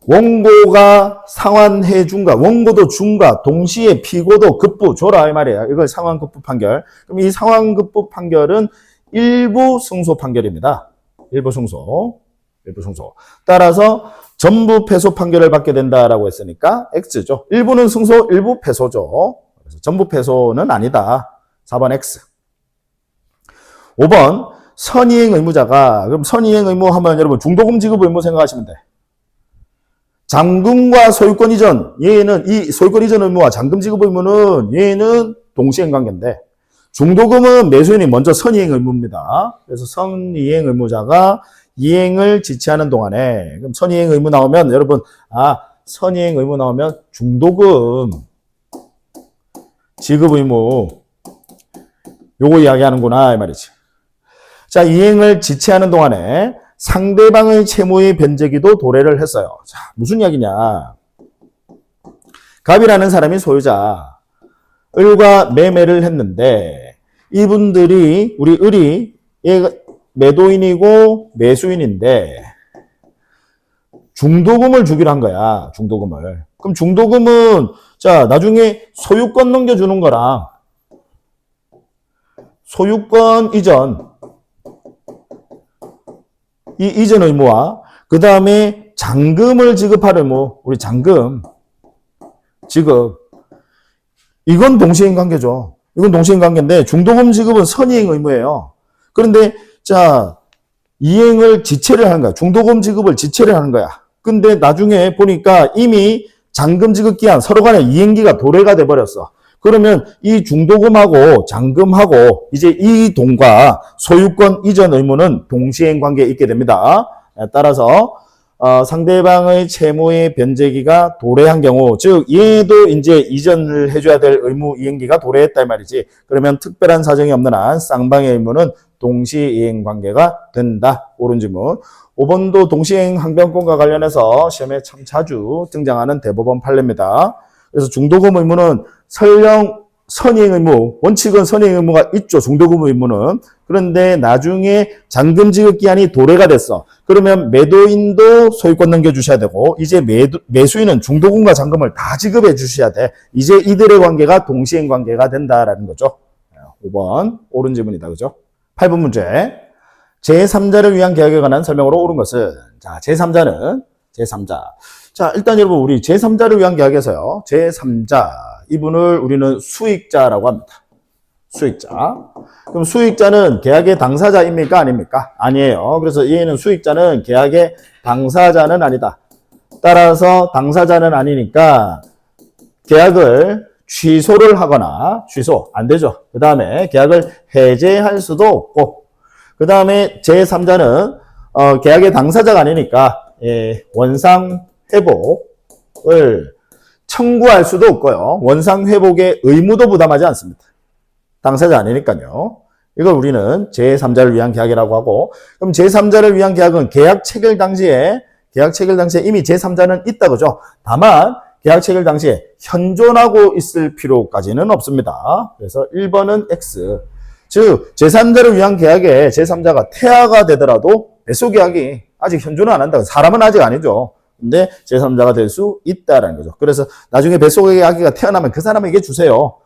원고가 상환해 준과 원고도 준과 동시에 피고도 급부 줘라 이 말이에요. 이걸 상환급부 판결. 그럼 이 상환급부 판결은 일부 승소 판결입니다. 일부 승소. 따라서 전부 패소 판결을 받게 된다라고 했으니까 X죠. 일부는 승소, 일부 패소죠. 그래서 전부 패소는 아니다. 4번 X. 5번 선이행 의무자가 그럼 선이행 의무 하면 여러분 중도금 지급 의무 생각하시면 돼. 잔금과 소유권 이전 얘는 이 소유권 이전 의무와 잔금 지급 의무는 얘는 동시행 관계인데 중도금은 매수인이 먼저 선이행 의무입니다. 그래서 선이행 의무자가 이행을 지체하는 동안에 그럼 선이행 의무 나오면 여러분 선이행 의무 나오면 중도금 지급 의무 요거 이야기하는구나 이 말이지. 자, 이행을 지체하는 동안에 상대방의 채무의 변제기도 도래를 했어요. 자, 무슨 이야기냐. 갑이라는 사람이 소유자 을과 매매를 했는데 이분들이 우리 을이 매도인이고 매수인인데 중도금을 주기로 한 거야. 중도금을. 그럼 중도금은 자 나중에 소유권 넘겨주는 거랑 소유권 이전 이 이전 의무와 그 다음에 잔금을 지급할 의무 우리 잔금 지급 이건 동시행 관계죠. 이건 동시행 관계인데 중도금 지급은 선이행 의무예요. 그런데 자 이행을 지체를 하는 거야. 중도금 지급을 지체를 하는 거야. 근데 나중에 보니까 이미 잔금 지급 기한 서로 간에 이행기가 도래가 돼 버렸어. 그러면 이 중도금하고 잔금하고 이제 이 돈과 소유권 이전 의무는 동시행 관계에 있게 됩니다. 따라서 상대방의 채무의 변제기가 도래한 경우, 즉 얘도 이제 이전을 해줘야 될 의무 이행기가 도래했다 이 말이지. 그러면 특별한 사정이 없는 한 쌍방의 의무는 동시이행 관계가 된다. 옳은 질문. 5번도 동시행 항변권과 관련해서 시험에 참 자주 등장하는 대법원 판례입니다. 그래서 중도금 의무는 설령 선이행 의무, 원칙은 선이행 의무가 있죠. 중도금 의무는. 그런데 나중에 잔금 지급 기한이 도래가 됐어. 그러면 매도인도 소유권 넘겨주셔야 되고 이제 매수인은 중도금과 잔금을 다 지급해 주셔야 돼. 이제 이들의 관계가 동시행 관계가 된다라는 거죠. 5번 옳은 질문이다. 그죠? 8번 문제. 제3자를 위한 계약에 관한 설명으로 옳은 것은 자, 제3자는 제3자. 자, 일단 여러분 우리 제3자를 위한 계약에서요. 제3자 이분을 우리는 수익자라고 합니다. 수익자. 그럼 수익자는 계약의 당사자입니까? 아닙니까? 아니에요. 그래서 얘는 수익자는 계약의 당사자는 아니다. 따라서 당사자는 아니니까 계약을 취소를 하거나 취소 안 되죠. 그 다음에 계약을 해제할 수도 없고 그 다음에 제3자는 계약의 당사자가 아니니까 원상 회복을 청구할 수도 없고요. 원상 회복의 의무도 부담하지 않습니다. 당사자 아니니까요. 이걸 우리는 제3자를 위한 계약이라고 하고 그럼 제3자를 위한 계약은 계약 체결 당시에 이미 제3자는 있다 그죠? 다만 계약 체결 당시에 현존하고 있을 필요까지는 없습니다. 그래서 1번은 X. 즉 제3자를 위한 계약에 제3자가 태아가 되더라도 배수 계약이 아직 현존은 안 한다. 사람은 아직 아니죠. 근데 제3자가 될 수 있다라는 거죠. 그래서 나중에 뱃속의 아기가 태어나면 그 사람에게 주세요.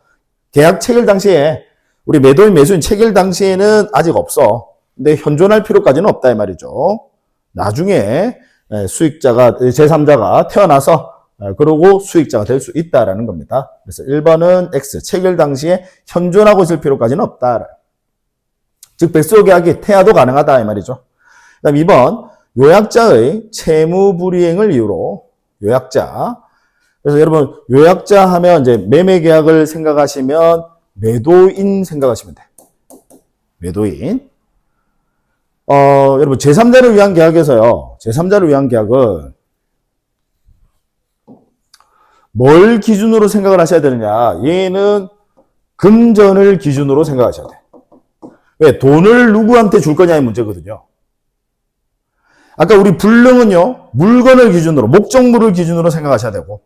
계약 체결 당시에 우리 매도인, 매수인 체결 당시에는 아직 없어. 근데 현존할 필요까지는 없다 이 말이죠. 나중에 수익자가, 제3자가 태어나서 그러고 수익자가 될 수 있다라는 겁니다. 그래서 1번은 X, 체결 당시에 현존하고 있을 필요까지는 없다. 즉 백수계약이 태아도 가능하다 이 말이죠. 그 다음 2번, 요약자의 채무불이행을 이유로, 요약자. 그래서 여러분 요약자 하면 이제 매매계약을 생각하시면 매도인 생각하시면 돼. 매도인. 여러분 제3자를 위한 계약에서요. 제3자를 위한 계약은 뭘 기준으로 생각을 하셔야 되느냐. 얘는 금전을 기준으로 생각하셔야 돼. 왜? 돈을 누구한테 줄 거냐의 문제거든요. 아까 우리 불능은요. 물건을 기준으로, 목적물을 기준으로 생각하셔야 되고,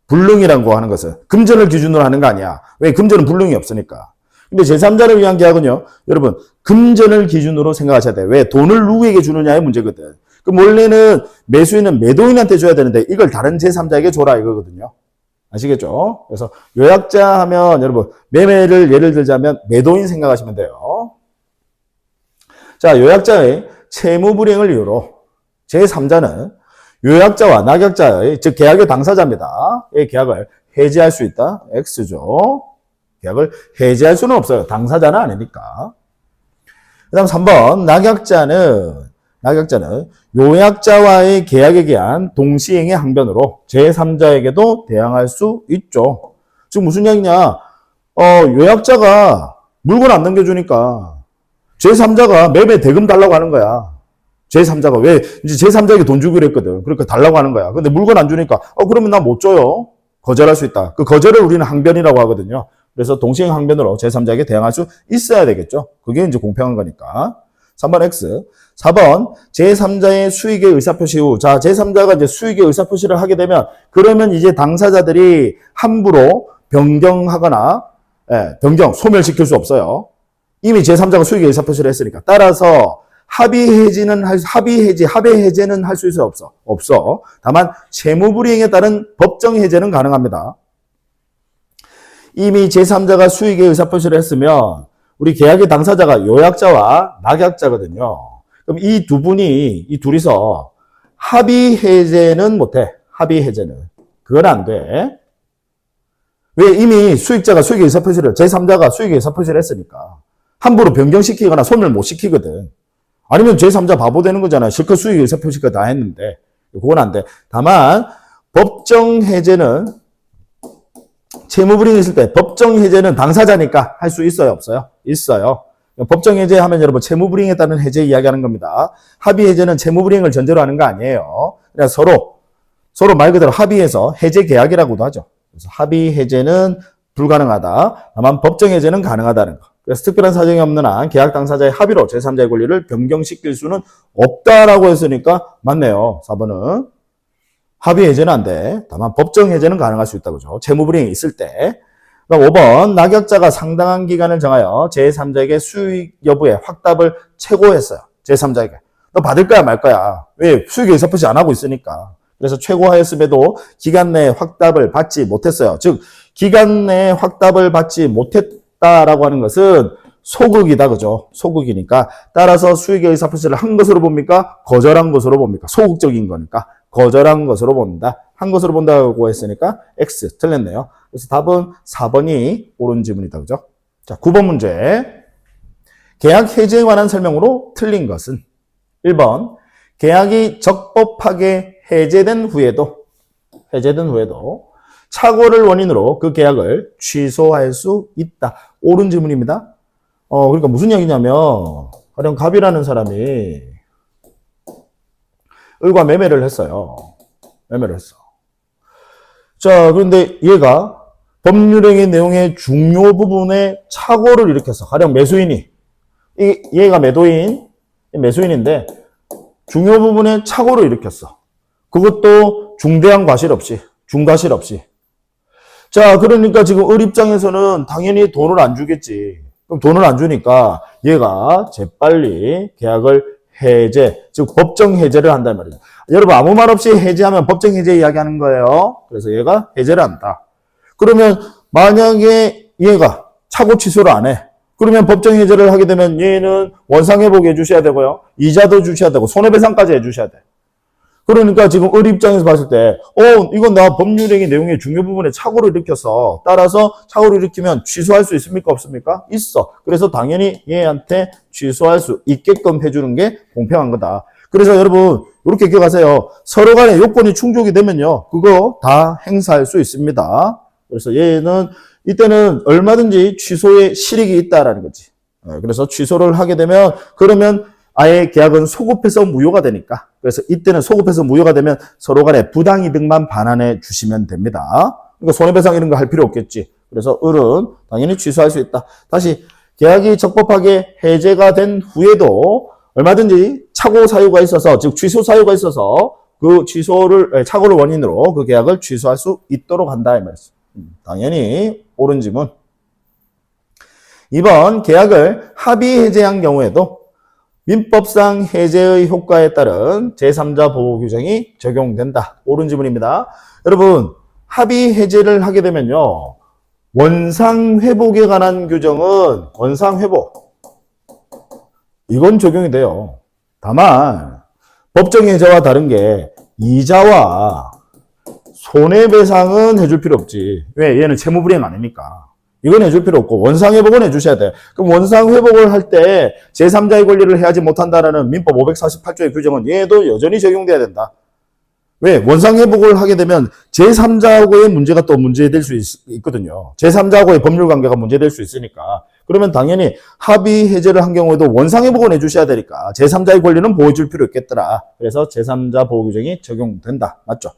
불능이라고 하는 것은 금전을 기준으로 하는 거 아니야. 왜? 금전은 불능이 없으니까. 근데 제3자를 위한 계약은요. 여러분 금전을 기준으로 생각하셔야 돼. 왜? 돈을 누구에게 주느냐의 문제거든. 그럼 원래는 매수인은 매도인한테 줘야 되는데 이걸 다른 제3자에게 줘라 이거거든요. 아시겠죠? 그래서 요약자 하면 여러분 매매를 예를 들자면 매도인 생각하시면 돼요. 자, 요약자의 채무불이행을 이유로 제3자는 요약자와 낙약자의, 즉 계약의 당사자입니다. 이 계약을 해지할 수 있다. X죠. 계약을 해지할 수는 없어요. 당사자는 아니니까. 그 다음 3번 낙약자는 요약자와의 계약에 대한 동시행의 항변으로 제3자에게도 대항할 수 있죠. 지금 무슨 얘기냐? 요약자가 물건 안 넘겨주니까 제3자가 매매 대금 달라고 하는 거야. 제3자가 왜 이제 제3자에게 돈 주기로 했거든. 그러니까 달라고 하는 거야. 근데 물건 안 주니까 그러면 나 못 줘요. 거절할 수 있다. 그 거절을 우리는 항변이라고 하거든요. 그래서 동시행 항변으로 제3자에게 대항할 수 있어야 되겠죠. 그게 이제 공평한 거니까. 3번 X. 4번 제3자의 수익의 의사표시 후. 자, 제3자가 이제 수익의 의사표시를 하게 되면 그러면 이제 당사자들이 함부로 변경하거나 소멸시킬 수 없어요. 이미 제3자가 수익의 의사표시를 했으니까. 따라서 합의 해제는 할 수 있어 없어? 없어. 다만 채무불이행에 따른 법정 해제는 가능합니다. 이미 제3자가 수익의 의사표시를 했으면 우리 계약의 당사자가 요약자와 낙약자거든요. 그럼 이 둘이서 합의 해제는 못해. 합의 해제는. 그건 안 돼. 왜? 이미 수익자가 수익의 의사표시를, 제3자가 수익의 의사표시를 했으니까. 함부로 변경시키거나 소멸 못 시키거든. 아니면 제3자 바보 되는 거잖아요. 실컷 수익 의사표시가 다 했는데. 그건 안 돼. 다만 법정 해제는 채무불이행이 있을 때 법정 해제는 당사자니까 할 수 있어요? 없어요? 있어요. 법정 해제하면 여러분 채무불이행에 따른 해제 이야기하는 겁니다. 합의 해제는 채무불이행을 전제로 하는 거 아니에요. 그냥 서로 말 그대로 합의해서 해제 계약이라고도 하죠. 그래서 합의 해제는 불가능하다. 다만 법정 해제는 가능하다는 거. 그래서 특별한 사정이 없는 한 계약 당사자의 합의로 제3자의 권리를 변경시킬 수는 없다라고 했으니까 맞네요. 4번은. 합의 해제는 안 돼. 다만 법정 해제는 가능할 수 있다. 그죠? 채무불이행이 있을 때. 그다음 5번. 낙약자가 상당한 기간을 정하여 제3자에게 수익 여부에 확답을 최고했어요. 제3자에게. 너 받을 거야 말 거야. 왜? 수익 의사표시 안 하고 있으니까. 그래서 최고하였음에도 기간 내에 확답을 받지 못했어요. 즉 기간 내에 확답을 받지 못했다라고 하는 것은 소극이다. 그죠? 소극이니까. 따라서 수익의 의사표시를 한 것으로 봅니까? 거절한 것으로 봅니까? 소극적인 거니까. 거절한 것으로 본다. 한 것으로 본다고 했으니까 X 틀렸네요. 그래서 답은 4번이 옳은 지문이다. 그죠? 자, 9번 문제. 계약 해제에 관한 설명으로 틀린 것은 1번. 계약이 적법하게 해제된 후에도 착오를 원인으로 그 계약을 취소할 수 있다. 옳은 질문입니다. 그러니까 무슨 얘기냐면 가령 갑이라는 사람이 을과 매매를 했어요. 매매를 했어. 자, 그런데 얘가 법률행위 내용의 중요 부분에 착오를 일으켰어. 가령 매수인이. 얘가 매수인인데 중요 부분에 착오를 일으켰어. 그것도 중대한 과실 없이, 중과실 없이. 자, 그러니까 지금 을 입장에서는 당연히 돈을 안 주겠지. 그럼 돈을 안 주니까 얘가 재빨리 계약을 해제, 즉 법정 해제를 한단 말이죠. 여러분 아무 말 없이 해제하면 법정 해제 이야기하는 거예요. 그래서 얘가 해제를 한다. 그러면 만약에 얘가 착오 취소를 안 해. 그러면 법정 해제를 하게 되면 얘는 원상회복 해주셔야 되고요. 이자도 주셔야 되고 손해배상까지 해주셔야 돼. 그러니까 지금 을 입장에서 봤을 때 이건 나 법률행위 내용의 중요 부분에 착오를 일으켰어. 따라서 착오를 일으키면 취소할 수 있습니까? 없습니까? 있어. 그래서 당연히 얘한테 취소할 수 있게끔 해주는 게 공평한 거다. 그래서 여러분 이렇게 기억하세요. 서로 간에 요건이 충족이 되면요. 그거 다 행사할 수 있습니다. 그래서 얘는 이때는 얼마든지 취소의 실익이 있다라는 거지. 그래서 취소를 하게 되면 그러면 아예 계약은 소급해서 무효가 되니까. 그래서 이때는 소급해서 무효가 되면 서로 간에 부당이득만 반환해 주시면 됩니다. 그러니까 손해배상 이런 거 할 필요 없겠지. 그래서 을은 당연히 취소할 수 있다. 다시 계약이 적법하게 해제가 된 후에도 얼마든지 착오 사유가 있어서 즉 취소 사유가 있어서 그 착오를 원인으로 그 계약을 취소할 수 있도록 한다 이 말이죠. 당연히 옳은 지문. 2번 계약을 합의 해제한 경우에도 민법상 해제의 효과에 따른 제3자 보호 규정이 적용된다. 옳은 지문입니다. 여러분 합의 해제를 하게 되면요. 원상회복에 관한 규정은 원상회복 이건 적용이 돼요. 다만 법정 해제와 다른 게 이자와 손해배상은 해줄 필요 없지. 왜? 얘는 채무불이행 아니니까. 이건 해줄 필요 없고 원상회복은 해주셔야 돼. 그럼 원상회복을 할 때 제3자의 권리를 해하지 못한다라는 민법 548조의 규정은 얘도 여전히 적용돼야 된다. 왜? 원상회복을 하게 되면 제3자하고의 문제가 또 문제될 수 있거든요. 제3자하고의 법률관계가 문제될 수 있으니까. 그러면 당연히 합의 해제를 한 경우에도 원상회복은 해주셔야 되니까 제3자의 권리는 보호해줄 필요 있겠더라. 그래서 제3자 보호규정이 적용된다. 맞죠?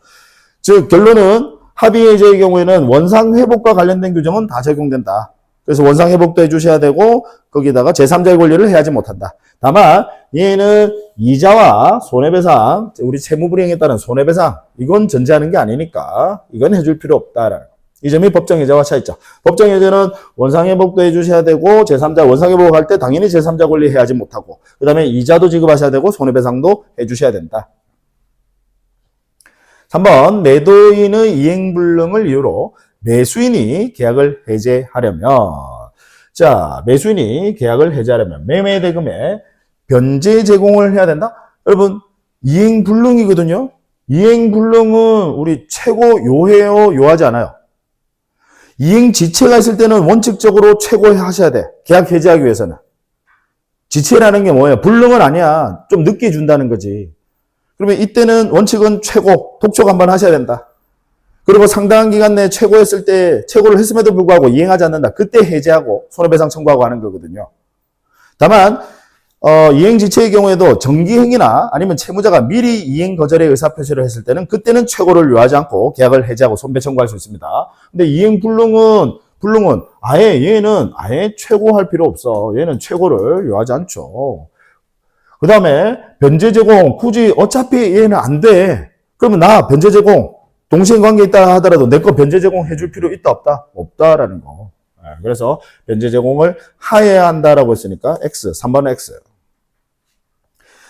즉 결론은 합의 해제의 경우에는 원상회복과 관련된 규정은 다 적용된다. 그래서 원상회복도 해주셔야 되고 거기다가 제3자의 권리를 해하지 못한다. 다만 얘는 이자와 손해배상, 우리 채무불이행에 따른 손해배상 이건 전제하는 게 아니니까 이건 해줄 필요 없다라는 이 점이 법정해제와 차이점. 법정해제는 원상회복도 해주셔야 되고 제3자 원상회복을 할 때 당연히 제3자 권리 해하지 못하고 그 다음에 이자도 지급하셔야 되고 손해배상도 해주셔야 된다. 3번 매도인의 이행불능을 이유로 매수인이 계약을 해제하려면 자 매수인이 계약을 해제하려면 매매대금에 변제 제공을 해야 된다? 여러분 이행불능이거든요. 이행불능은 우리 최고 요해요 요하지 않아요. 이행지체가 있을 때는 원칙적으로 최고하셔야 돼. 계약 해제하기 위해서는. 지체라는 게 뭐예요? 불능은 아니야. 좀 늦게 준다는 거지. 그러면 이때는 원칙은 최고, 독촉 한번 하셔야 된다. 그리고 상당한 기간 내에 최고했을 때, 최고를 했음에도 불구하고 이행하지 않는다. 그때 해제하고 손해배상 청구하고 하는 거거든요. 다만, 이행지체의 경우에도 정기행위나 아니면 채무자가 미리 이행 거절의 의사표시를 했을 때는 그때는 최고를 요하지 않고 계약을 해제하고 손배 청구할 수 있습니다. 근데 이행불능은 얘는 아예 최고할 필요 없어. 얘는 최고를 요하지 않죠. 그 다음에 변제 제공 굳이 어차피 얘는 안 돼. 그러면 나 변제 제공 동시행 관계 있다 하더라도 내 거 변제 제공 해줄 필요 있다 없다? 없다라는 거. 그래서 변제 제공을 하해야 한다라고 했으니까 X, 3번은 X.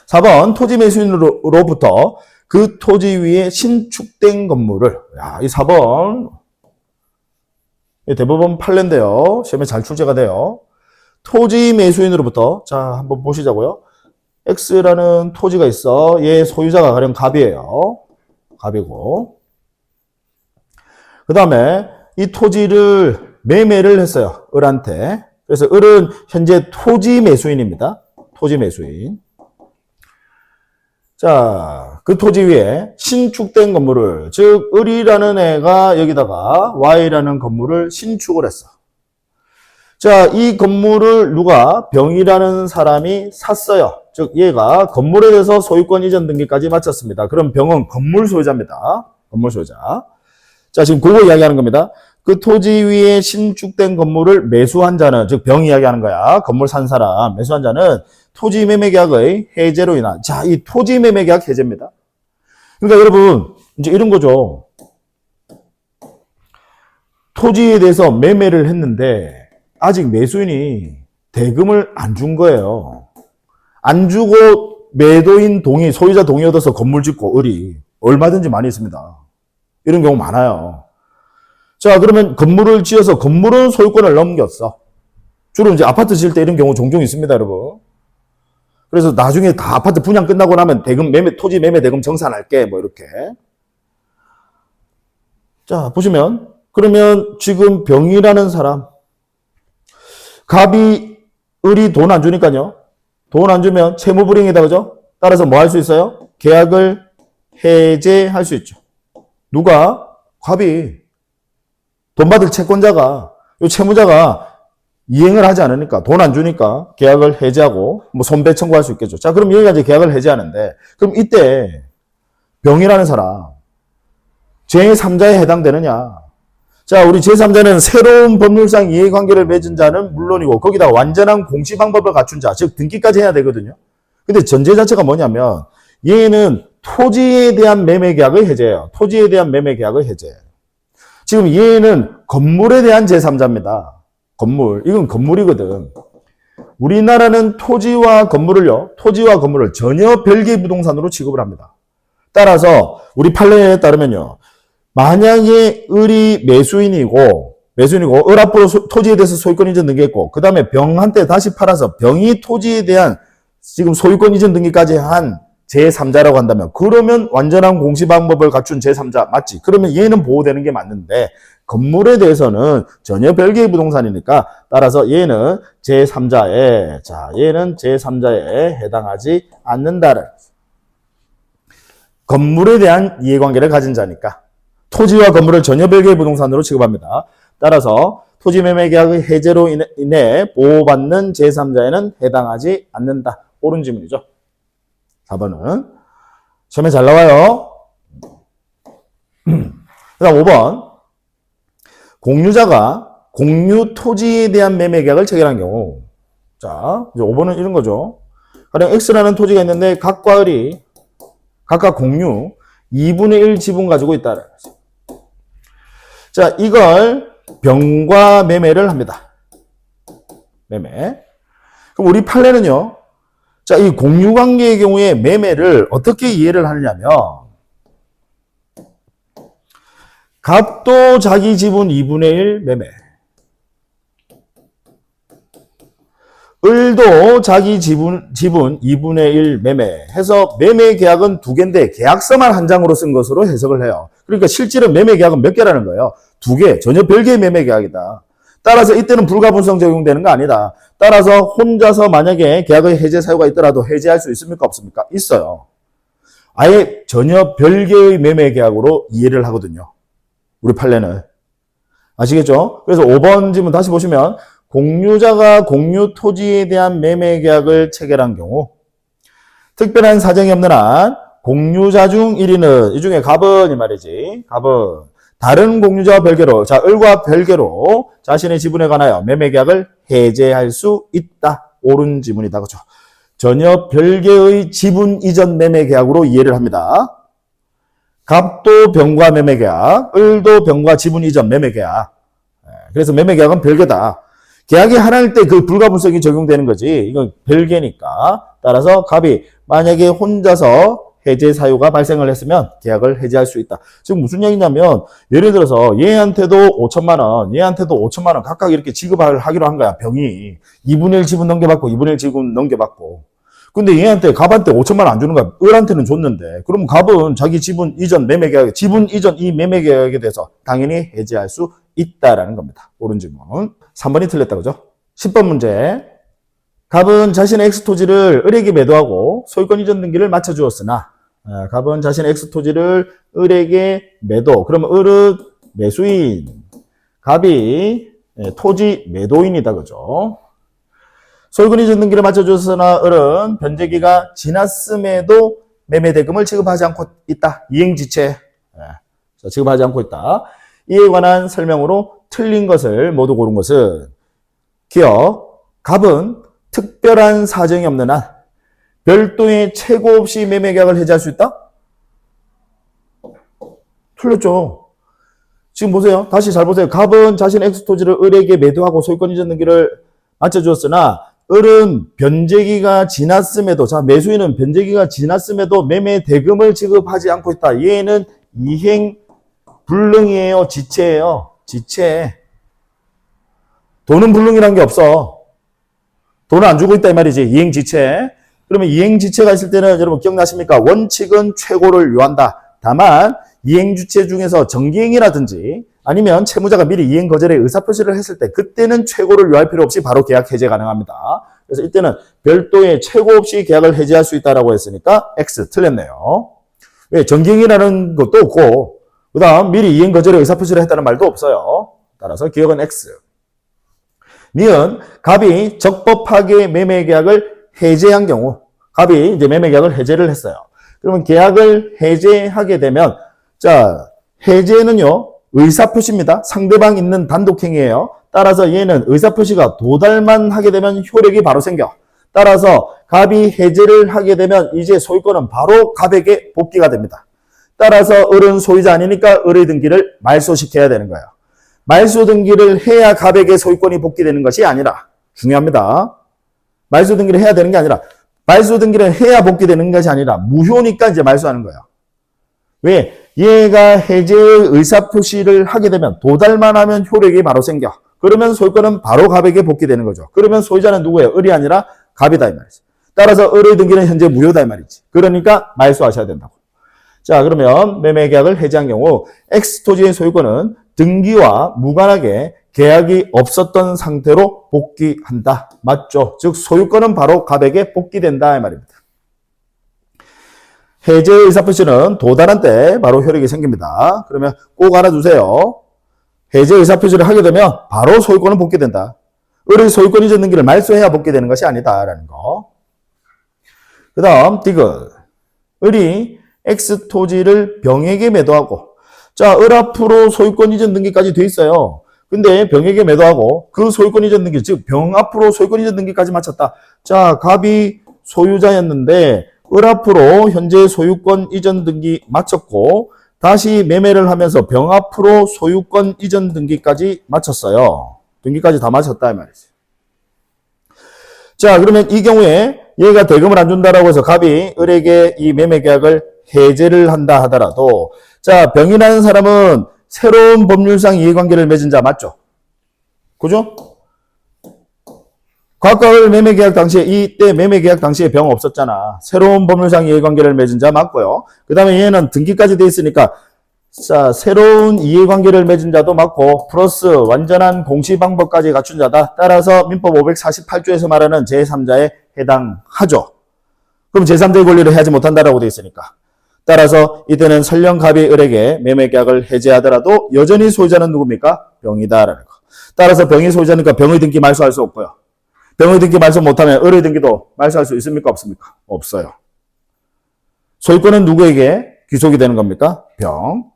4번 토지 매수인으로부터 그 토지 위에 신축된 건물을 이 4번 대법원 판례인데요. 시험에 잘 출제가 돼요. 토지 매수인으로부터 자 한번 보시자고요. X라는 토지가 있어. 얘 소유자가 가령 갑이에요. 갑이고 그 다음에 이 토지를 매매를 했어요. 을한테. 그래서 을은 현재 토지 매수인입니다. 토지 매수인. 자, 그 토지 위에 신축된 건물을, 즉 을이라는 애가 여기다가 Y라는 건물을 신축을 했어. 자, 이 건물을 누가 병이라는 사람이 샀어요. 즉 얘가 건물에 대해서 소유권 이전 등기까지 마쳤습니다. 그럼 병은 건물 소유자입니다. 건물 소유자. 자, 지금 그거 이야기하는 겁니다. 그 토지 위에 신축된 건물을 매수한 자는, 즉 병 이야기하는 거야. 건물 산 사람, 매수한 자는 토지 매매 계약의 해제로 인한, 자, 이 토지 매매 계약 해제입니다. 그러니까 여러분, 이제 이런 거죠. 토지에 대해서 매매를 했는데 아직 매수인이 대금을 안 준 거예요. 안 주고 매도인 동의, 소유자 동의 얻어서 건물 짓고 을이 얼마든지 많이 있습니다. 이런 경우 많아요. 자, 그러면 건물을 지어서 건물은 소유권을 넘겼어. 주로 이제 아파트 지을 때 이런 경우 종종 있습니다, 여러분. 그래서 나중에 다 아파트 분양 끝나고 나면 대금 매매, 토지 매매 대금 정산할게, 뭐 이렇게. 자, 보시면, 그러면 지금 병이라는 사람, 갑이, 을이 돈 안 주니까요. 돈 안 주면 채무불이행이다, 그죠? 따라서 뭐 할 수 있어요? 계약을 해제할 수 있죠. 누가? 갑이. 돈 받을 채권자가, 이 채무자가 이행을 하지 않으니까, 돈 안 주니까 계약을 해제하고, 뭐 손배 청구할 수 있겠죠. 자, 그럼 여기가 이제 계약을 해제하는데, 그럼 이때 병이라는 사람, 제3자에 해당되느냐? 자, 우리 제3자는 새로운 법률상 이해관계를 맺은 자는 물론이고, 거기다 완전한 공시방법을 갖춘 자, 즉, 등기까지 해야 되거든요. 근데 전제 자체가 뭐냐면, 얘는 토지에 대한 매매 계약의 해제예요. 토지에 대한 매매 계약의 해제. 지금 얘는 건물에 대한 제3자입니다. 건물. 이건 건물이거든. 우리나라는 토지와 건물을요, 토지와 건물을 전혀 별개의 부동산으로 취급을 합니다. 따라서, 우리 판례에 따르면요, 만약에 을이 매수인이고 을 앞으로 토지에 대해서 소유권 이전 등기했고, 그 다음에 병한테 다시 팔아서 병이 토지에 대한 지금 소유권 이전 등기까지 한 제3자라고 한다면, 그러면 완전한 공시방법을 갖춘 제3자 맞지? 그러면 얘는 보호되는 게 맞는데, 건물에 대해서는 전혀 별개의 부동산이니까, 따라서 얘는 제3자에, 자, 얘는 제3자에 해당하지 않는다를. 건물에 대한 이해관계를 가진 자니까. 토지와 건물을 전혀 별개의 부동산으로 취급합니다. 따라서 토지 매매 계약의 해제로 인해 보호받는 제3자에는 해당하지 않는다. 옳은 질문이죠. 4번은. 시험에 잘 나와요. 그 다음 5번. 공유자가 공유 토지에 대한 매매 계약을 체결한 경우. 자, 이제 5번은 이런 거죠. 가령 X라는 토지가 있는데 각과 을이 각각 공유 2분의 1 지분 가지고 있다. 자, 이걸 병과 매매를 합니다. 매매. 그럼 우리 판례는요. 자, 이 공유 관계의 경우에 매매를 어떻게 이해를 하느냐면, 갑도 자기 지분 2분의 1 매매. 을도 자기 지분 2분의 1 매매 해서 매매 계약은 두 개인데 계약서만 한 장으로 쓴 것으로 해석을 해요. 그러니까 실제로 매매 계약은 몇 개라는 거예요? 두 개. 전혀 별개의 매매 계약이다. 따라서 이때는 불가분성 적용되는 거 아니다. 따라서 혼자서 만약에 계약의 해제 사유가 있더라도 해제할 수 있습니까? 없습니까? 있어요. 아예 전혀 별개의 매매 계약으로 이해를 하거든요. 우리 판례는. 아시겠죠? 그래서 5번 질문 다시 보시면 공유자가 공유 토지에 대한 매매 계약을 체결한 경우 특별한 사정이 없는 한 공유자 중 1인은 이 중에 갑은 이 말이지. 갑은 다른 공유자와 별개로 자 을과 별개로 자신의 지분에 관하여 매매 계약을 해제할 수 있다. 옳은 지문이다. 그렇죠? 전혀 별개의 지분 이전 매매 계약으로 이해를 합니다. 갑도 병과 매매 계약, 을도 병과 지분 이전 매매 계약. 그래서 매매 계약은 별개다. 계약이 하나일 때 그 불가분성이 적용되는 거지. 이건 별개니까. 따라서 갑이 만약에 혼자서 해제 사유가 발생을 했으면 계약을 해제할 수 있다. 지금 무슨 얘기냐면 예를 들어서 얘한테도 5천만 원, 얘한테도 5천만 원 각각 이렇게 지급을 하기로 한 거야. 병이 2분의 1 지분 넘겨받고 2분의 1 지분 넘겨받고. 근데 얘한테 갑한테 5천만 원 안 주는 거야. 을한테는 줬는데. 그럼 갑은 자기 지분 이전 매매 계약, 지분 이전 이 매매 계약에 대해서 당연히 해제할 수 있다라는 겁니다. 옳은 질문. 3번이 틀렸다, 그죠? 10번 문제. 갑은 자신의 X토지를 을에게 매도하고 소유권 이전 등기를 마쳐주었으나, 갑은 자신의 X토지를 을에게 매도. 그러면 을은 매수인, 갑이 토지 매도인이다, 그죠? 소유권 이전 등기를 마쳐주었으나 을은 변제기가 지났음에도 매매 대금을 지급하지 않고 있다. 이행지체. 지급하지 않고 있다. 이에 관한 설명으로 틀린 것을 모두 고른 것은 기억, 갑은 특별한 사정이 없는 한 별도의 최고 없이 매매 계약을 해제할 수 있다? 틀렸죠. 지금 보세요. 다시 잘 보세요. 갑은 자신의 X토지를 을에게 매도하고 소유권 이전 등기를 마쳐주었으나 을은 변제기가 지났음에도, 자, 매수인은 변제기가 지났음에도 매매 대금을 지급하지 않고 있다. 얘는 이행 불능이에요? 지체예요? 지체. 돈은 불능이란 게 없어. 돈을 안 주고 있다 이 말이지. 이행지체. 그러면 이행지체가 있을 때는 여러분 기억나십니까? 원칙은 최고를 요한다. 다만 이행주체 중에서 정기행위라든지 아니면 채무자가 미리 이행 거절의 의사표시를 했을 때 그때는 최고를 요할 필요 없이 바로 계약 해제 가능합니다. 그래서 이때는 별도의 최고 없이 계약을 해제할 수 있다라고 했으니까 X 틀렸네요. 왜? 정기행위라는 것도 없고 그 다음 미리 이행 거절의 의사표시를 했다는 말도 없어요. 따라서 기억은 X. 니은 갑이 적법하게 매매계약을 해제한 경우 갑이 이제 매매계약을 해제를 했어요. 그러면 계약을 해제하게 되면 자 해제는요 의사표시입니다. 상대방 있는 단독행위예요. 따라서 얘는 의사표시가 도달만 하게 되면 효력이 바로 생겨. 따라서 갑이 해제를 하게 되면 이제 소유권은 바로 갑에게 복귀가 됩니다. 따라서 을은 소유자 아니니까 을의 등기를 말소시켜야 되는 거예요. 말소 등기를 해야 갑에게 소유권이 복귀되는 것이 아니라 중요합니다. 말소 등기를 해야 되는 게 아니라 말소 등기를 해야 복귀되는 것이 아니라 무효니까 이제 말소하는 거예요. 왜? 얘가 해제의 의사표시를 하게 되면 도달만 하면 효력이 바로 생겨. 그러면 소유권은 바로 갑에게 복귀되는 거죠. 그러면 소유자는 누구예요? 을이 아니라 갑이다 이 말이지. 따라서 을의 등기는 현재 무효다 이 말이지. 그러니까 말소하셔야 된다고. 자 그러면 매매계약을 해제한 경우 X토지의 소유권은 등기와 무관하게 계약이 없었던 상태로 복귀한다. 맞죠? 즉 소유권은 바로 갑에게 복귀된다 이 말입니다. 해제 의사표시는 도달한 때 바로 효력이 생깁니다. 그러면 꼭 알아두세요. 해제 의사표시를 하게 되면 바로 소유권은 복귀된다. 을의 소유권 이전 등기를 말소해야 복귀되는 것이 아니다라는 거. 그 다음 디귿. 을이 X 토지를 병에게 매도하고 자, 을 앞으로 소유권 이전 등기까지 돼 있어요. 근데 병에게 매도하고 그 소유권 이전 등기, 즉 병 앞으로 소유권 이전 등기까지 마쳤다. 자, 갑이 소유자였는데 을 앞으로 현재 소유권 이전 등기 마쳤고 다시 매매를 하면서 병 앞으로 소유권 이전 등기까지 마쳤어요. 등기까지 다 마쳤다 이 말이지. 자, 그러면 이 경우에 얘가 대금을 안 준다라고 해서 갑이 을에게 이 매매 계약을 해제를 한다 하더라도 자, 병이라는 사람은 새로운 법률상 이해관계를 맺은 자 맞죠? 그죠? 과거의 매매계약 당시에 이때 매매계약 당시에 병 없었잖아. 새로운 법률상 이해관계를 맺은 자 맞고요. 그 다음에 얘는 등기까지 돼 있으니까 자 새로운 이해관계를 맺은 자도 맞고 플러스 완전한 공시방법까지 갖춘 자다. 따라서 민법 548조에서 말하는 제3자에 해당하죠. 그럼 제3자의 권리를 해하지 못한다라고 돼 있으니까. 따라서 이때는 설령 갑이 을에게 매매계약을 해제하더라도 여전히 소유자는 누굽니까? 병이다라는 거. 따라서 병이 소유자니까 병의 등기 말소할 수 없고요. 병의 등기 말소 못하면 을의 등기도 말소할 수 있습니까? 없습니까? 없어요. 소유권은 누구에게 귀속이 되는 겁니까? 병.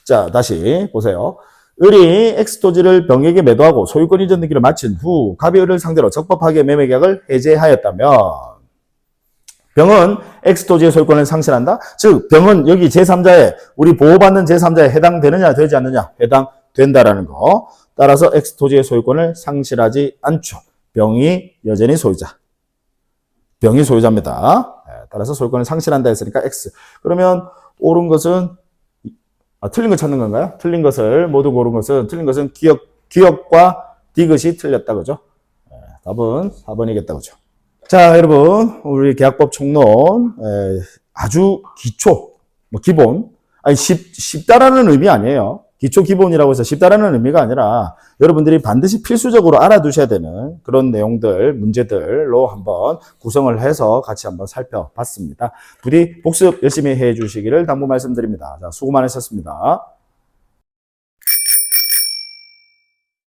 자, 다시 보세요. 을이 X토지를 병에게 매도하고 소유권 이전 등기를 마친 후 갑이 을을 상대로 적법하게 매매계약을 해제하였다면 병은 X토지의 소유권을 상실한다? 즉 병은 여기 제3자에 우리 보호받는 제3자에 해당되느냐 되지 않느냐? 해당된다라는 거. 따라서 X토지의 소유권을 상실하지 않죠. 병이 여전히 소유자. 병이 소유자입니다. 따라서 소유권을 상실한다 했으니까 X. 그러면 옳은 것은 틀린 거 찾는 건가요? 틀린 것을 모두 고른 것은 틀린 것은 기억과 디귿이 틀렸다 그죠? 답은 4번이겠다 그죠? 자 여러분 우리 계약법 총론 아주 기초 기본 아니 쉽다라는 의미 아니에요. 기초 기본이라고 해서 쉽다라는 의미가 아니라 여러분들이 반드시 필수적으로 알아두셔야 되는 그런 내용들, 문제들로 한번 구성을 해서 같이 한번 살펴봤습니다. 부디 복습 열심히 해 주시기를 당부 말씀드립니다. 자, 수고 많으셨습니다.